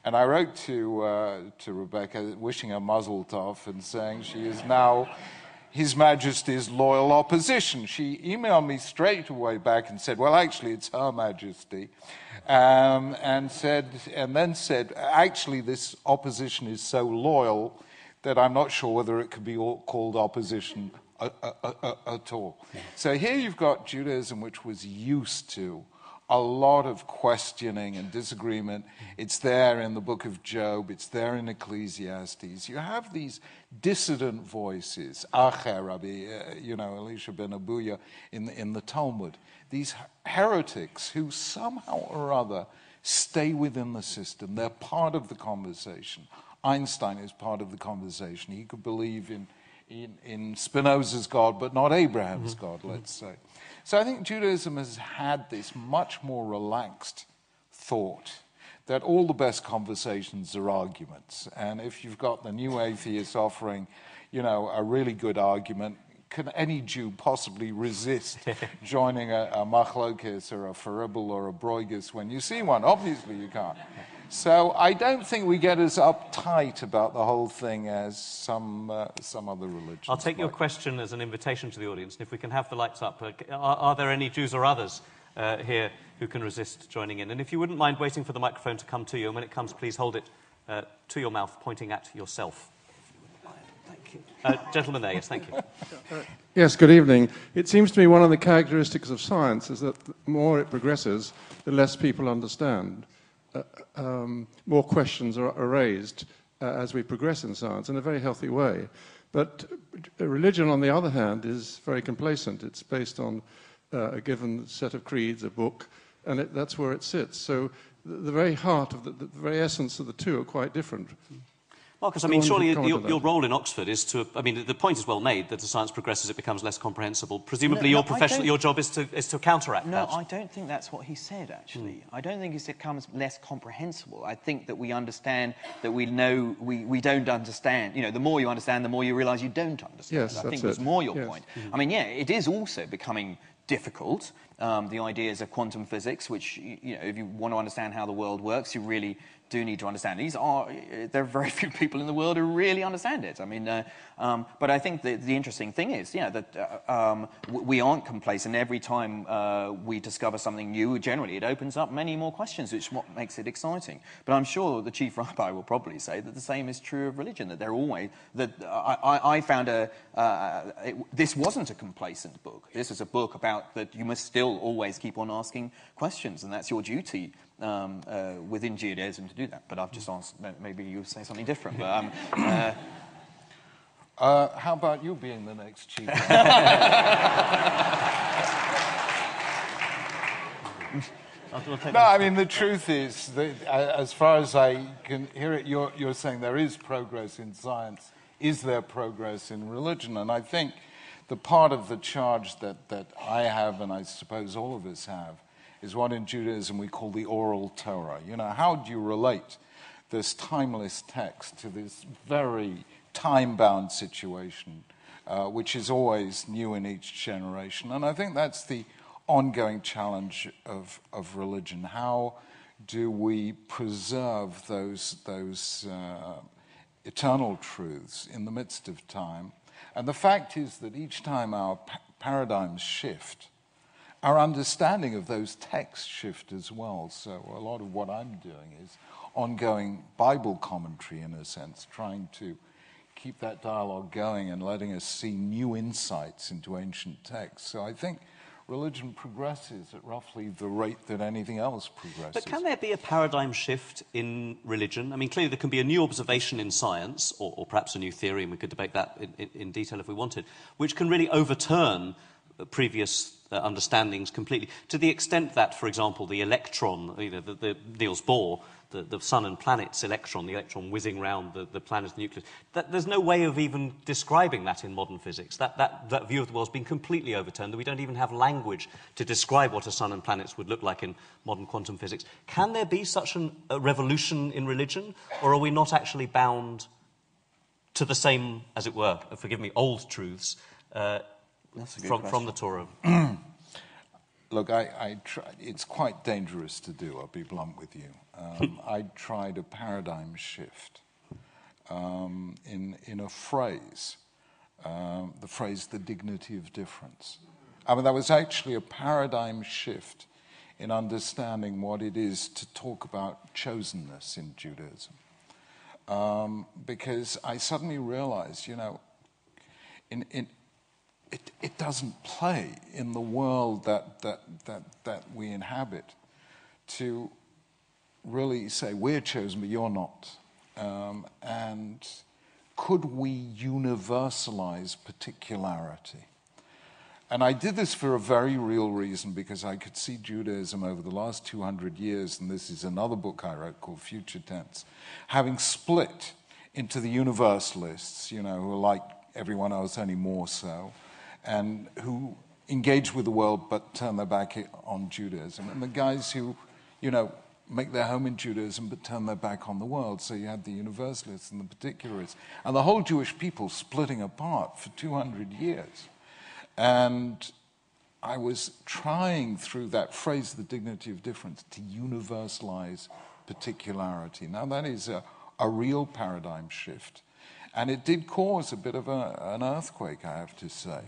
And I wrote to Rebecca wishing her mazel tov and saying she is now His Majesty's loyal opposition. She emailed me straight away back and said, well, actually, it's Her Majesty. And then said, actually, this opposition is so loyal that I'm not sure whether it could be called opposition at all. So here you've got Judaism, which was used to a lot of questioning and disagreement. It's there in the book of Job. It's there in Ecclesiastes. You have these dissident voices, Rabbi, Elisha ben Abuya in the Talmud. These heretics who somehow or other stay within the system. They're part of the conversation. Einstein is part of the conversation. He could believe in Spinoza's God, but not Abraham's God, let's say. So I think Judaism has had this much more relaxed thought that all the best conversations are arguments. And if you've got the new atheist offering, a really good argument, can any Jew possibly resist joining a machlokes or a faribel or a broigus when you see one? Obviously you can't. So I don't think we get as uptight about the whole thing as some other religions. I'll take your question as an invitation to the audience, and if we can have the lights up. Are there any Jews or others here who can resist joining in? And if you wouldn't mind waiting for the microphone to come to you, and when it comes, please hold it to your mouth, pointing at yourself. Thank you. Gentleman there, yes, thank you. Yes, good evening. It seems to me one of the characteristics of science is that the more it progresses, the less people understand. More questions are raised as we progress in science in a very healthy way. But religion, on the other hand, is very complacent. It's based on a given set of creeds, a book, and that's where it sits. So the very heart of the very essence of the two are quite different. Marcus, I mean, surely your role in Oxford is to... I mean, the point is well made that as science progresses, it becomes less comprehensible. Presumably your job is to counteract that. No, I don't think that's what he said, actually. I don't think it becomes less comprehensible. I think that we understand that we know we don't understand. The more you understand, the more you realise you don't understand. Yes, I think that's more your point. I mean, yeah, it is also becoming difficult. The ideas of quantum physics, which, if you want to understand how the world works, you really do need to understand. There are very few people in the world who really understand it. I mean, but I think the interesting thing is, that we aren't complacent. Every time we discover something new, generally it opens up many more questions, which is what makes it exciting. But I'm sure the chief rabbi will probably say that the same is true of religion, that they're always... I found this wasn't a complacent book. This is a book about that you must still always keep on asking questions, and that's your duty within Judaism to do that. But I've just asked, maybe you'll say something different. But, how about you being the next chief? No, I mean, the truth is, that, as far as I can hear it, you're saying there is progress in science. Is there progress in religion? And I think the part of the charge that I have, and I suppose all of us have, is what in Judaism we call the oral Torah. How do you relate this timeless text to this very time-bound situation, which is always new in each generation? And I think that's the ongoing challenge of religion. How do we preserve those eternal truths in the midst of time? And the fact is that each time our paradigms shift, our understanding of those texts shift as well. So a lot of what I'm doing is ongoing Bible commentary, in a sense, trying to keep that dialogue going and letting us see new insights into ancient texts. So I think religion progresses at roughly the rate that anything else progresses. But can there be a paradigm shift in religion? I mean, clearly there can be a new observation in science, or perhaps a new theory, and we could debate that in detail if we wanted, which can really overturn previous understandings completely, to the extent that, for example, the electron, the Niels Bohr, the sun and planets electron, the electron whizzing round the planet's nucleus, that there's no way of even describing that in modern physics. That view of the world's been completely overturned, that we don't even have language to describe what a sun and planets would look like in modern quantum physics. Can there be such a revolution in religion, or are we not actually bound to the same, as it were, forgive me, old truths from the Torah? Look, it's quite dangerous to do, I'll be blunt with you. I tried a paradigm shift in a phrase, the phrase, the dignity of difference. I mean, that was actually a paradigm shift in understanding what it is to talk about chosenness in Judaism. Because I suddenly realized, it doesn't play in the world that we inhabit. to really say, we're chosen, but you're not. And could we universalize particularity? And I did this for a very real reason, because I could see Judaism over the last 200 years, and this is another book I wrote called Future Tense, having split into the universalists, who are like everyone else, only more so, and who engage with the world but turn their back on Judaism, and the guys who, make their home in Judaism but turn their back on the world. So you had the universalists and the particularists, and the whole Jewish people splitting apart for 200 years. And I was trying through that phrase, the dignity of difference, to universalize particularity. Now that is a real paradigm shift. And it did cause a bit of an earthquake, I have to say.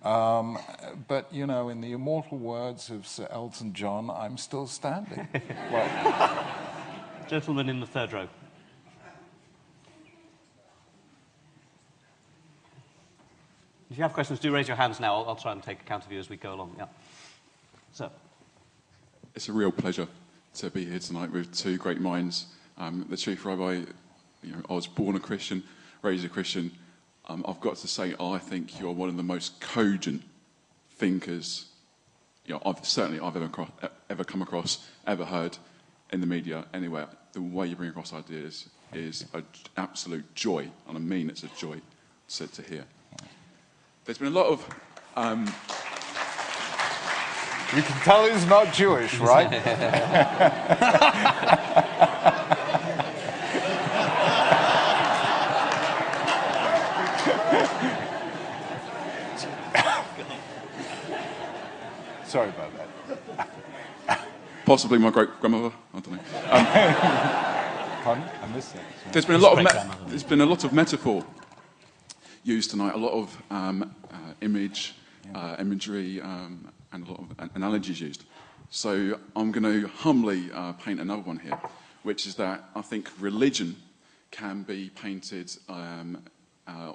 But, in the immortal words of Sir Elton John, I'm still standing. Well, Gentleman in the third row. If you have questions, do raise your hands now. I'll try and take account of you as we go along. Yeah. Sir. It's a real pleasure to be here tonight with two great minds. The Chief Rabbi, I was born a Christian, raised a Christian. I've got to say, I think you're one of the most cogent thinkers I've ever come across, ever heard in the media, anywhere. The way you bring across ideas is an absolute joy, and I mean it's a joy to hear. There's been a lot of... You can tell he's not Jewish, right? Sorry about that. Possibly my great-grandmother, I don't know. Pardon? I missed that. There's been a lot of metaphor used tonight, a lot of imagery, and a lot of analogies used. So I'm going to humbly paint another one here, which is that I think religion can be painted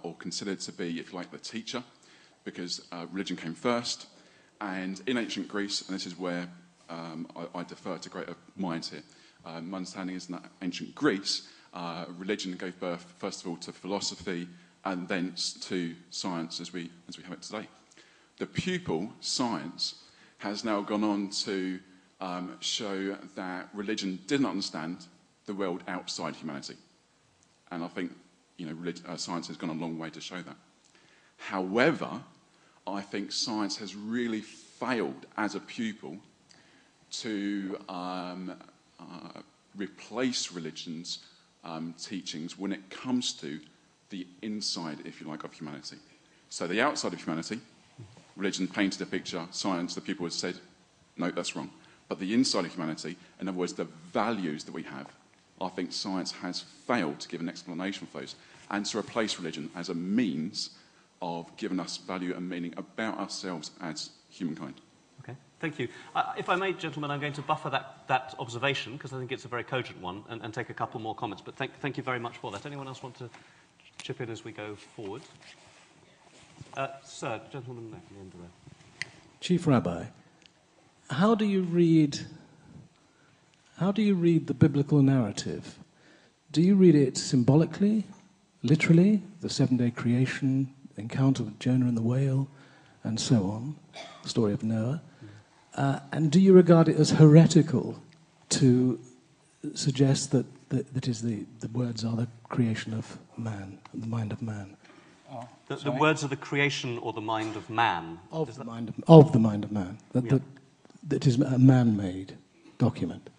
or considered to be, if you like, the teacher, because religion came first. And in ancient Greece, and this is where I defer to greater minds here, my understanding is that ancient Greece, religion gave birth, first of all, to philosophy, and thence to science as we have it today. The pupil, science, has now gone on to show that religion didn't understand the world outside humanity. And I think science has gone a long way to show that. However, I think science has really failed as a pupil to replace religion's teachings when it comes to the inside, if you like, of humanity. So the outside of humanity, religion painted a picture, science, the pupil has said, no, that's wrong. But the inside of humanity, in other words, the values that we have, I think science has failed to give an explanation for those and to replace religion as a means of giving us value and meaning about ourselves as humankind. Okay, thank you. If I may, gentlemen, I'm going to buffer that observation because I think it's a very cogent one and take a couple more comments. But thank you very much for that. Anyone else want to chip in as we go forward? Sir, gentleman at the end of there. Chief Rabbi, how do you read the biblical narrative? Do you read it symbolically, literally, the seven-day creation, encounter with Jonah and the whale, and so on, the story of Noah? And do you regard it as heretical to suggest that the words are the creation of man, the mind of man? The words are the creation or the mind of man? Of the mind of man. That is a man-made document.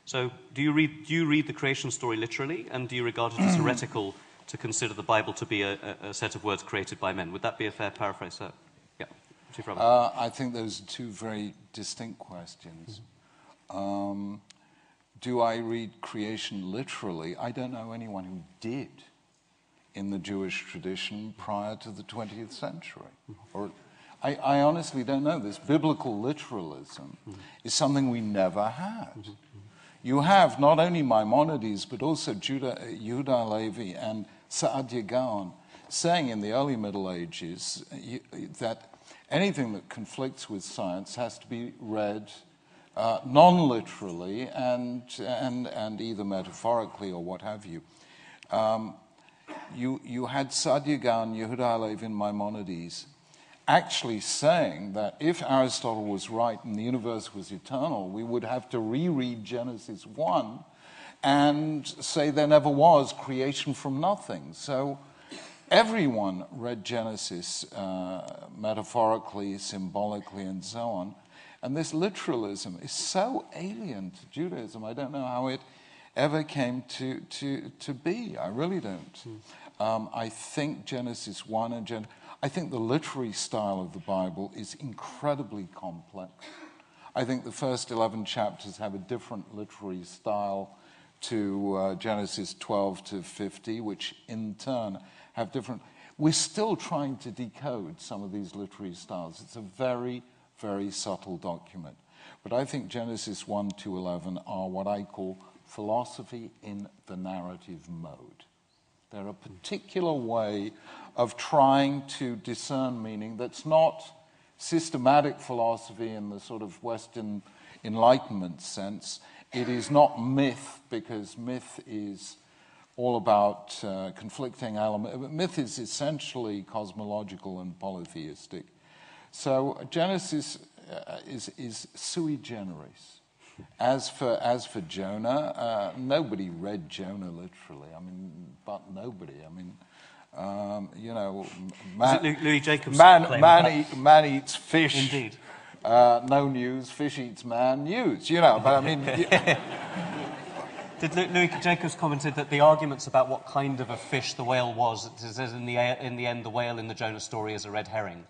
So do you read the creation story literally, and do you regard it as heretical to consider the Bible to be a set of words created by men? Would that be a fair paraphrase, sir? Yeah. Chief Rabbi. I think those are two very distinct questions. Do I read creation literally? I don't know anyone who did in the Jewish tradition prior to the 20th century. Or I honestly don't know. This biblical literalism is something we never had. You have not only Maimonides, but also Yehuda Levi and Saadia Gaon saying in the early Middle Ages that anything that conflicts with science has to be read non-literally and either metaphorically or what have you. You had Sadhyaga and Yehuda Halevi and Maimonides actually saying that if Aristotle was right and the universe was eternal, we would have to reread Genesis 1 and say there never was creation from nothing. So everyone read Genesis metaphorically, symbolically, and so on. And this literalism is so alien to Judaism. I don't know how it ever came to be. I really don't. I think Genesis 1 and I think the literary style of the Bible is incredibly complex. I think the first 11 chapters have a different literary style to Genesis 12 to 50, which in turn have different... We're still trying to decode some of these literary styles. It's a very, very subtle document. But I think Genesis 1 to 11 are what I call philosophy in the narrative mode. They're a particular way of trying to discern meaning that's not systematic philosophy in the sort of Western Enlightenment sense. It is not myth, because myth is all about conflicting elements. Myth is essentially cosmological and polytheistic. So Genesis is sui generis. As for Jonah, nobody read Jonah literally. I mean, but nobody. I mean, you know, Louis Jacobs' man eats fish. Indeed. No news. Fish eats man. News. You know, but I mean. Did Louis Jacobs commented that the arguments about what kind of a fish the whale was, it says in the end the whale in the Jonah story is a red herring.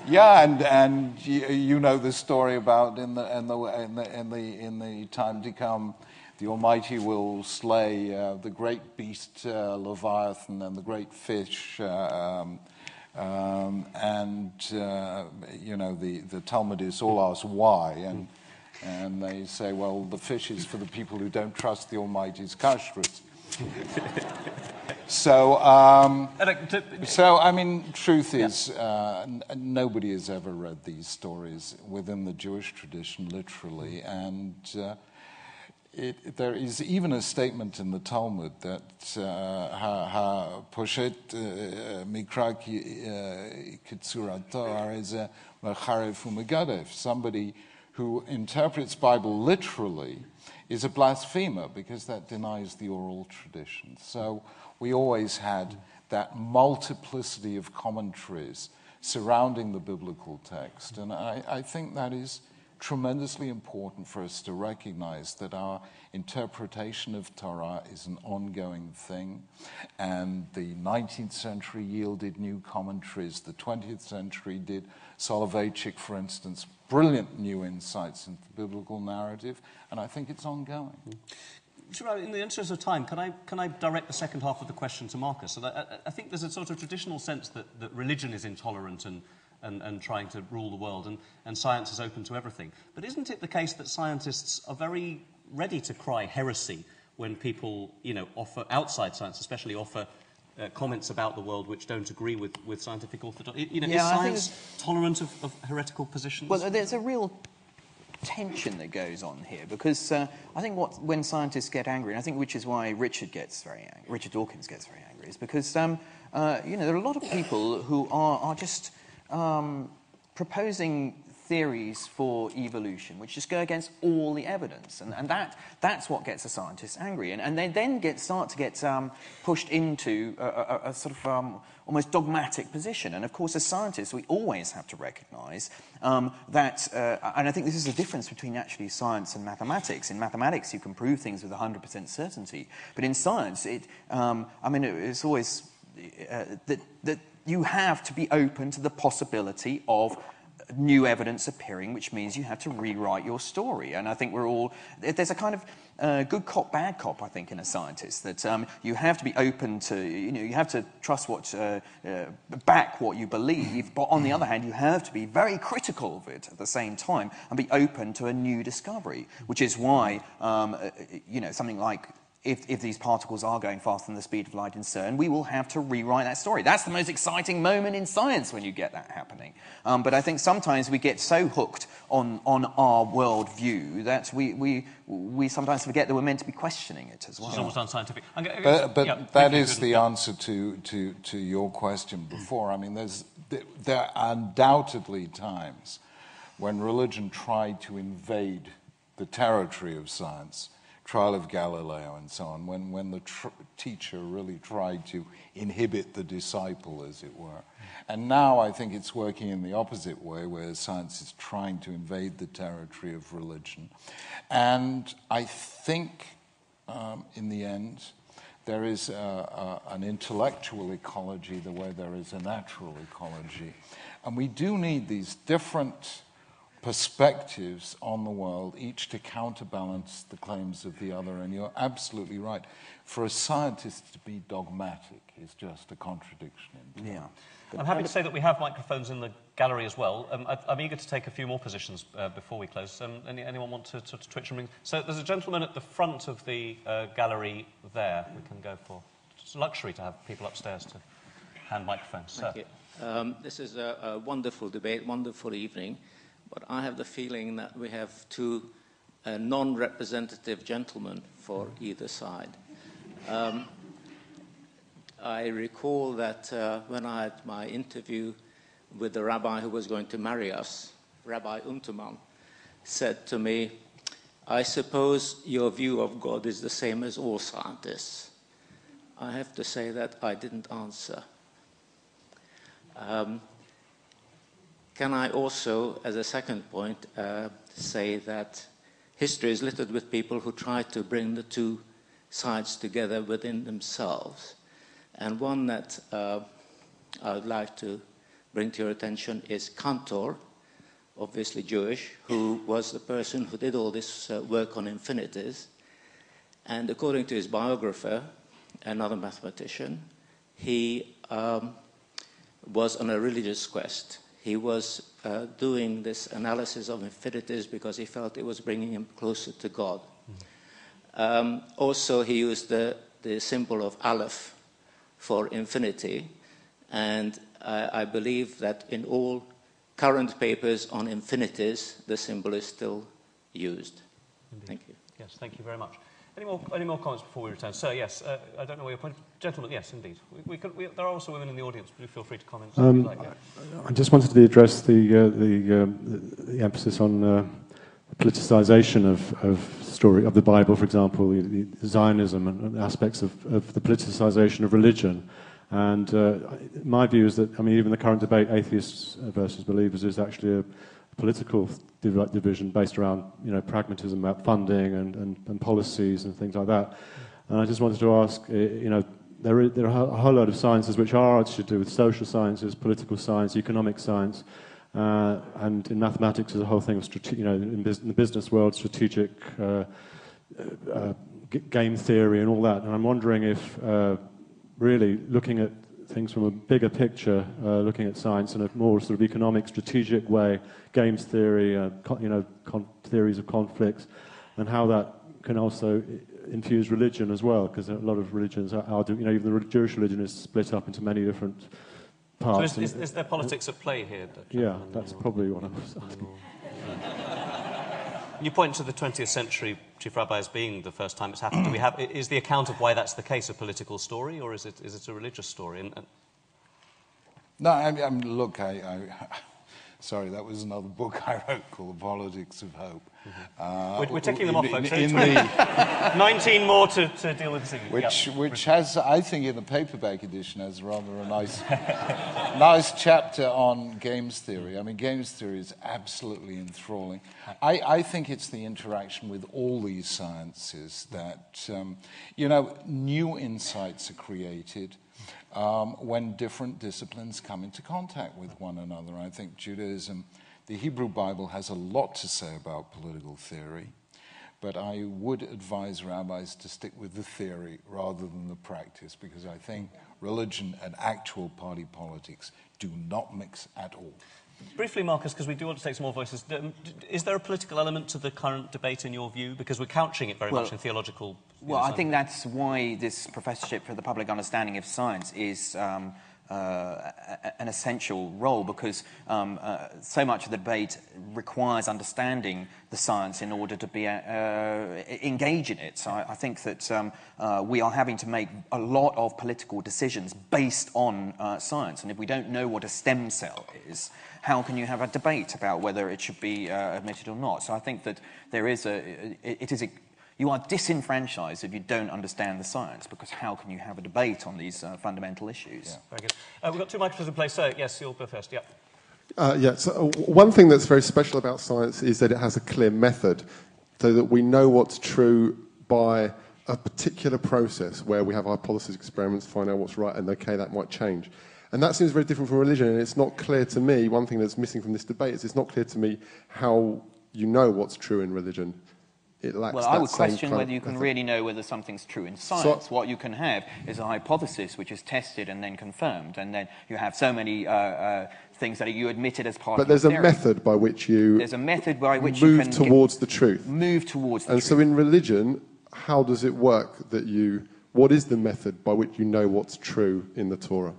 Yeah, and you know the story about in the time to come, the Almighty will slay the great beast Leviathan and the great fish, and you know the Talmudists all ask why, and they say, well, the fish is for the people who don't trust the Almighty's kashrut. So, I mean, truth is, nobody has ever read these stories within the Jewish tradition, literally, and there is even a statement in the Talmud that poshet mikra kitzurato areze macharef umegadef. Somebody who interprets Bible literally is a blasphemer, because that denies the oral tradition. So we always had that multiplicity of commentaries surrounding the biblical text. And I think that is tremendously important for us to recognize that our interpretation of Torah is an ongoing thing. And the 19th century yielded new commentaries. The 20th century did. Soloveitchik, for instance, brilliant new insights into the biblical narrative. And I think it's ongoing. In the interest of time, can I direct the second half of the question to Marcus? So I think there's a sort of traditional sense that religion is intolerant and trying to rule the world, and science is open to everything. But isn't it the case that scientists are very ready to cry heresy when people, you know, offer, outside science especially, offer comments about the world which don't agree with scientific orthodoxy? You know, is science tolerant of heretical positions? Well, there's a real tension that goes on here, because I think when scientists get angry, and I think which is why Richard Dawkins gets very angry, is because you know, there are a lot of people who are just proposing theories for evolution which just go against all the evidence, and that's what gets a scientist angry, and they then start to get pushed into a sort of almost dogmatic position. And of course, as scientists, we always have to recognise that, and I think this is the difference between actually science and mathematics. In mathematics, you can prove things with 100% certainty, but in science, I mean, it's always that you have to be open to the possibility of new evidence appearing, which means you have to rewrite your story. And I think there's a kind of good cop, bad cop, I think, in a scientist, that you have to be open to, you know, you have to trust back what you believe, but on the other hand, you have to be very critical of it at the same time and be open to a new discovery, which is why, you know, something like if these particles are going faster than the speed of light in CERN, we will have to rewrite that story. That's the most exciting moment in science when you get that happening. But I think sometimes we get so hooked on our world view that we sometimes forget that we're meant to be questioning it as well. It's almost unscientific. But that is the answer to your question before. I mean, there are undoubtedly times when religion tried to invade the territory of science, trial of Galileo and so on, when the teacher really tried to inhibit the disciple, as it were. And now I think it's working in the opposite way, where science is trying to invade the territory of religion. And I think, in the end, there is an intellectual ecology the way there is a natural ecology. And we do need these different perspectives on the world, each to counterbalance the claims of the other. And you're absolutely right. For a scientist to be dogmatic is just a contradiction in terms. Yeah. I'm happy to say that we have microphones in the gallery as well. I'm eager to take a few more positions before we close. Anyone want to twitch and ring? So there's a gentleman at the front of the gallery there we can go for. It's a luxury to have people upstairs to hand microphones. Thank you. This is a wonderful debate, wonderful evening. But I have the feeling that we have two non-representative gentlemen for either side. I recall that when I had my interview with the rabbi who was going to marry us, Rabbi Unterman, said to me, "I suppose your view of God is the same as all scientists." I have to say that I didn't answer. Can I also, as a second point, say that history is littered with people who try to bring the two sides together within themselves. And one that I would like to bring to your attention is Cantor, obviously Jewish, who was the person who did all this work on infinities. And according to his biographer, another mathematician, he was on a religious quest. He was doing this analysis of infinities because he felt it was bringing him closer to God. Also, he used the symbol of Aleph for infinity, and I believe that in all current papers on infinities, the symbol is still used. Indeed. Thank you. Yes, thank you very much. Any more comments before we return? Sir, yes. I don't know where your point. Gentlemen, yes, indeed. There are also women in the audience, but do feel free to comment. I just wanted to address the emphasis on politicization of the Bible, for example, the Zionism and aspects of the politicization of religion. And my view is that, I mean, even the current debate, atheists versus believers, is actually a political division based around, pragmatism about funding and policies and things like that. And I just wanted to ask, there are a whole lot of sciences which are to do with social sciences, political science, economic science, and in mathematics there's a whole thing of in the business world, strategic game theory and all that. And I'm wondering if really looking at things from a bigger picture, looking at science in a more sort of economic, strategic way, games theory, theories of conflicts, and how that can also infuse religion as well, because a lot of religions are even the Jewish religion is split up into many different parts. So is there politics at play here? Yeah, that's probably what I was asking. You point to the 20th century, Chief Rabbi, as being the first time it's happened. Is the account of why that's the case a political story, or is it a religious story? No, look, sorry, that was another book I wrote called The Politics of Hope. We're ticking them off, folks. 19 more to deal with this evening. Which has, I think, in the paperback edition, has rather a nice chapter on games theory. I mean, games theory is absolutely enthralling. I think it's the interaction with all these sciences that, new insights are created when different disciplines come into contact with one another. I think Judaism, the Hebrew Bible, has a lot to say about political theory, but I would advise rabbis to stick with the theory rather than the practice, because I think religion and actual party politics do not mix at all. Briefly, Marcus, because we do want to take some more voices, is there a political element to the current debate in your view? Because we're couching it very much in theological Well, I think that's why this Professorship for the Public Understanding of Science is an essential role, because so much of the debate requires understanding the science in order to be engage in it. So I think that we are having to make a lot of political decisions based on science, and if we don't know what a stem cell is, how can you have a debate about whether it should be admitted or not? So I think that there is you are disenfranchised if you don't understand the science, because how can you have a debate on these fundamental issues? Yeah. Very good. We've got two microphones in place, so yes, you'll go first. Yeah. So one thing that's very special about science is that it has a clear method, so that we know what's true by a particular process where we have hypothesis experiments, find out what's right, and okay, that might change. And that seems very different from religion, and it's not clear to me, one thing that's missing from this debate is it's not clear to me how you know what's true in religion. It lacks well, I would question whether you can really know whether something's true in science. So, what you can have is a hypothesis which is tested and then confirmed, and then you have so many things that you admitted as part of the theory. But there's a method by which you move towards the truth. Move towards the truth. And so in religion, how does it work that what is the method by which you know what's true in the Torah?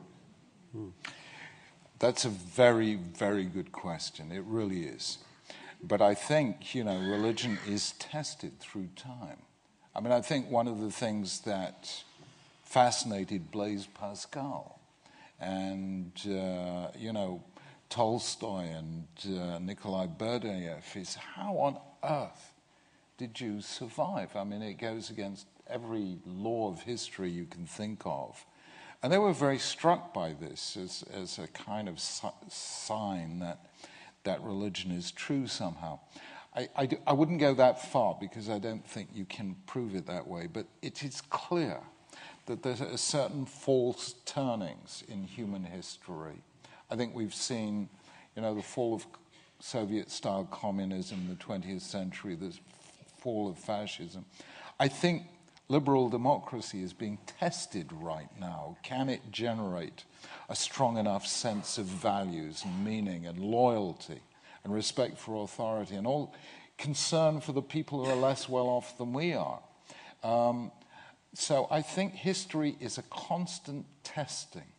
That's a very, very good question. It really is. But I think, religion is tested through time. I mean, I think one of the things that fascinated Blaise Pascal and, Tolstoy and Nikolai Berdyaev is how on earth did you survive? I mean, it goes against every law of history you can think of. And they were very struck by this as a kind of sign that religion is true somehow. I wouldn't go that far, because I don't think you can prove it that way, but it is clear that there's a certain false turnings in human history. I think we've seen, the fall of Soviet-style communism in the 20th century, the fall of fascism. I think liberal democracy is being tested right now. Can it generate a strong enough sense of values and meaning and loyalty and respect for authority and all concern for the people who are less well off than we are? So I think history is a constant testing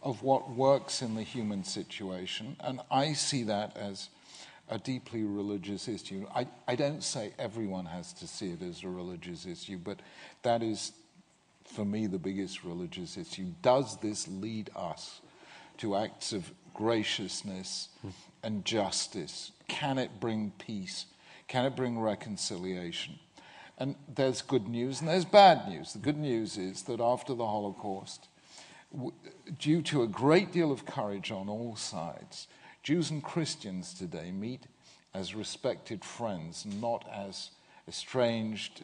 of what works in the human situation, and I see that as a deeply religious issue. I don't say everyone has to see it as a religious issue, but that is, for me, the biggest religious issue. Does this lead us to acts of graciousness and justice? Can it bring peace? Can it bring reconciliation? And there's good news and there's bad news. The good news is that after the Holocaust, due to a great deal of courage on all sides, Jews and Christians today meet as respected friends, not as estranged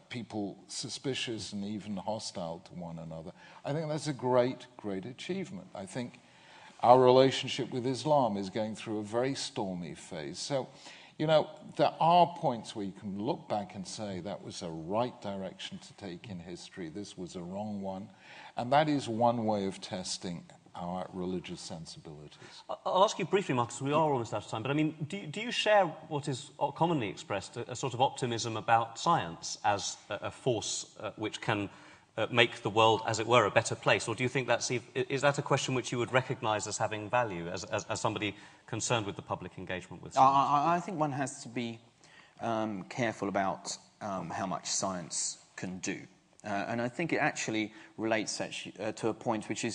people, suspicious and even hostile to one another. I think that's a great, great achievement. I think our relationship with Islam is going through a very stormy phase. So, there are points where you can look back and say that was a right direction to take in history, this was a wrong one, and that is one way of testing our religious sensibilities. I'll ask you briefly, Marcus, we are almost out of time, but I mean, do you share what is commonly expressed, a sort of optimism about science as a force which can make the world, as it were, a better place? Or do you think is that a question which you would recognise as having value, as somebody concerned with the public engagement with science? I think one has to be careful about how much science can do. And I think it actually relates to a point which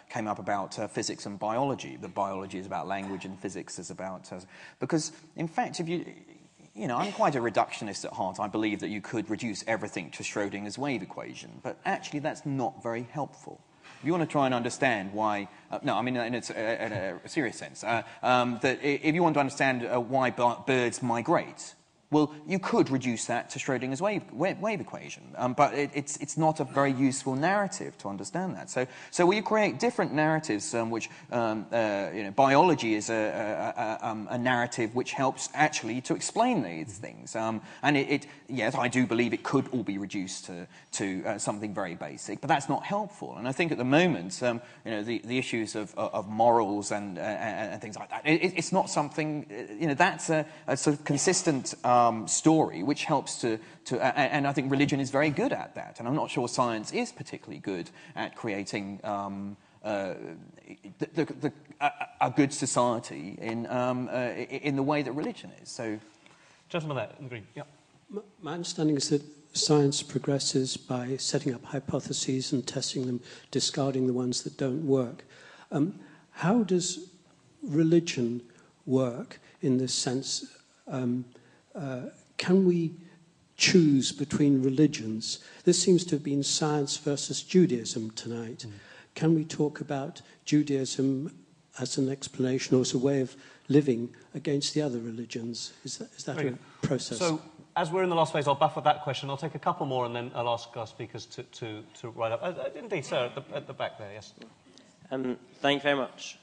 came up about physics and biology. That biology is about language and physics is about... because, in fact, if I'm quite a reductionist at heart. I believe that you could reduce everything to Schrödinger's wave equation, but actually that's not very helpful. If you want to try and understand why... no, I mean in a serious sense. That if you want to understand why birds migrate... Well, you could reduce that to Schrödinger's wave equation, but it's not a very useful narrative to understand that. So we create different narratives, which biology is a narrative which helps actually to explain these things. And yes, I do believe it could all be reduced to something very basic, but that's not helpful. And I think at the moment, the issues of morals and things like that, it's not something. That's a sort of consistent story, which helps to and I think religion is very good at that. And I'm not sure science is particularly good at creating a good society in the way that religion is. So, gentleman there in the green. Yeah. My understanding is that science progresses by setting up hypotheses and testing them, discarding the ones that don't work. How does religion work in this sense? Can we choose between religions? This seems to have been science versus Judaism tonight. Can we talk about Judaism as an explanation or as a way of living against the other religions? Is that a process? So, as we're in the last phase, I'll buffer that question. I'll take a couple more and then I'll ask our speakers to write up. Indeed, sir, at the back there, yes. Thank you very much.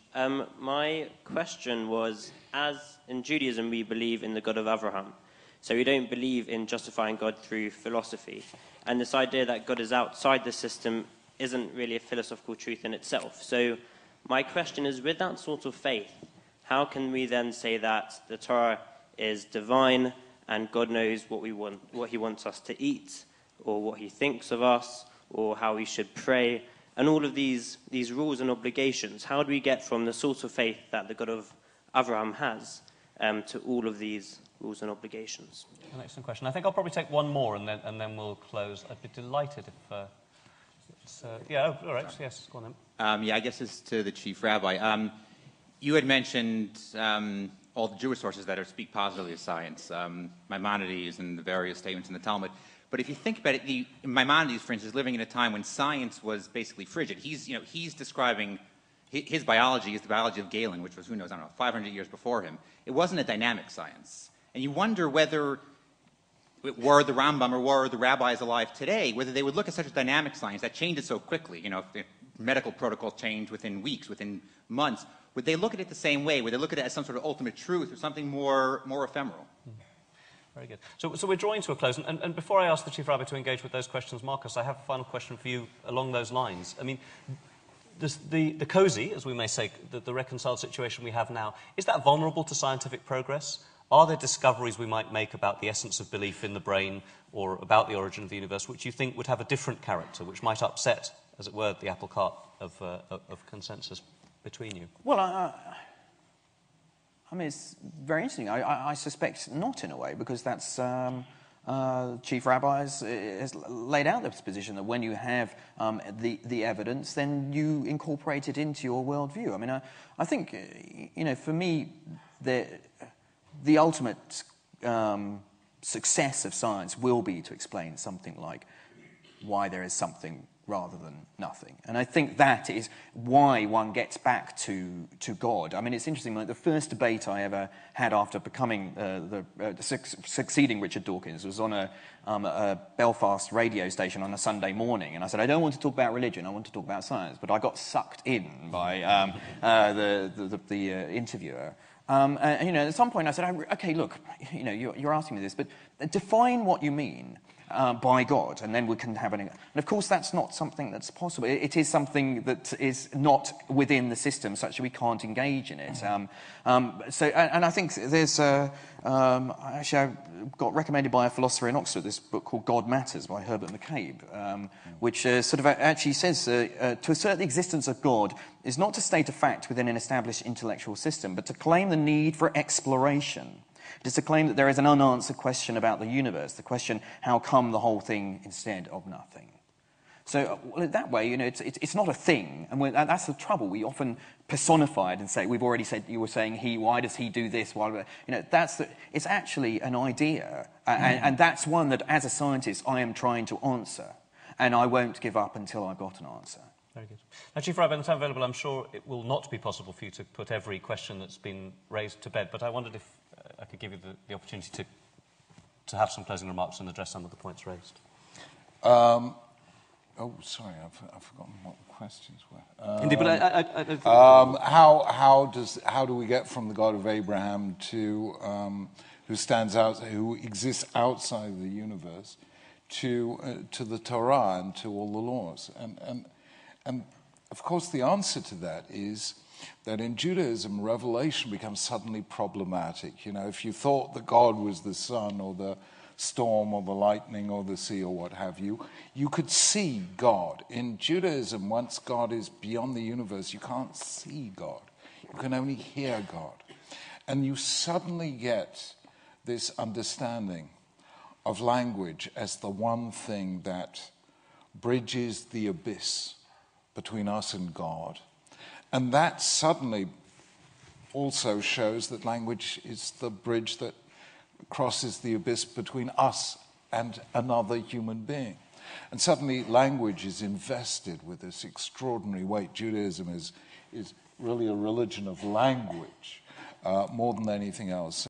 My question was, as in Judaism we believe in the God of Abraham, so we don't believe in justifying God through philosophy. And this idea that God is outside the system isn't really a philosophical truth in itself. So my question is, with that sort of faith, how can we then say that the Torah is divine and God knows what we want, what he wants us to eat, or what he thinks of us, or how we should pray, and all of these rules and obligations? How do we get from the sort of faith that the God of Abraham has to all of these rules and obligations? An excellent question. I think I'll probably take one more and then we'll close. I'd be delighted if... yeah, all right, yes, go on then. Yeah, I guess this is to the Chief Rabbi. You had mentioned all the Jewish sources that speak positively of science, Maimonides and the various statements in the Talmud. But if you think about it, Maimonides, for instance, living in a time when science was basically frigid. He's describing his biology is the biology of Galen, which was, who knows, I don't know, 500 years before him. It wasn't a dynamic science. And you wonder whether, were the Rambam or were the rabbis alive today, whether they would look at such a dynamic science that changes so quickly, if the medical protocol changed within weeks, within months, would they look at it the same way? Would they look at it as some sort of ultimate truth or something more ephemeral? Very good. So we're drawing to a close. And before I ask the Chief Rabbi to engage with those questions, Marcus, I have a final question for you along those lines. I mean, the cozy, as we may say, the reconciled situation we have now, is that vulnerable to scientific progress? Are there discoveries we might make about the essence of belief in the brain or about the origin of the universe which you think would have a different character, which might upset, as it were, the apple cart of consensus between you? Well, I mean, it's very interesting. I suspect not, in a way, because that's Chief Rabbi has laid out this position that when you have the evidence, then you incorporate it into your worldview. I mean, I think, for me, the ultimate success of science will be to explain something like why there is something rather than nothing. And I think that is why one gets back to God. I mean, it's interesting, like the first debate I ever had after becoming succeeding Richard Dawkins was on a Belfast radio station on a Sunday morning, and I said, I don't want to talk about religion, I want to talk about science, but I got sucked in by the interviewer. And at some point I said, okay, look, you're asking me this, but define what you mean by God, and then we can have and of course that's not something that's possible. It is something that is not within the system, such that we can't engage in it. And I think there's actually I got recommended by a philosopher in Oxford this book called God Matters by Herbert McCabe, which sort of actually says to assert the existence of God is not to state a fact within an established intellectual system, but to claim the need for exploration. It is to claim that there is an unanswered question about the universe, the question, how come the whole thing instead of nothing? So that way, it's not a thing, and that's the trouble. We often personify it and say, we've already said, you were saying he, why does he do this? Why, it's actually an idea, and that's one that, as a scientist, I am trying to answer, and I won't give up until I've got an answer. Very good. Now, Chief Rabbi, in the time available, I'm sure it will not be possible for you to put every question that's been raised to bed, but I wondered if I could give you the opportunity to have some closing remarks and address some of the points raised. Oh, sorry, I've forgotten what the questions were. Indeed, but how do we get from the God of Abraham to who exists outside the universe to the Torah and to all the laws? And of course, the answer to that is that in Judaism, revelation becomes suddenly problematic. You know, if you thought that God was the sun or the storm or the lightning or the sea or what have you, you could see God. In Judaism, once God is beyond the universe, you can't see God. You can only hear God. And you suddenly get this understanding of language as the one thing that bridges the abyss between us and God. And that suddenly also shows that language is the bridge that crosses the abyss between us and another human being. And suddenly language is invested with this extraordinary weight. Judaism is really a religion of language more than anything else.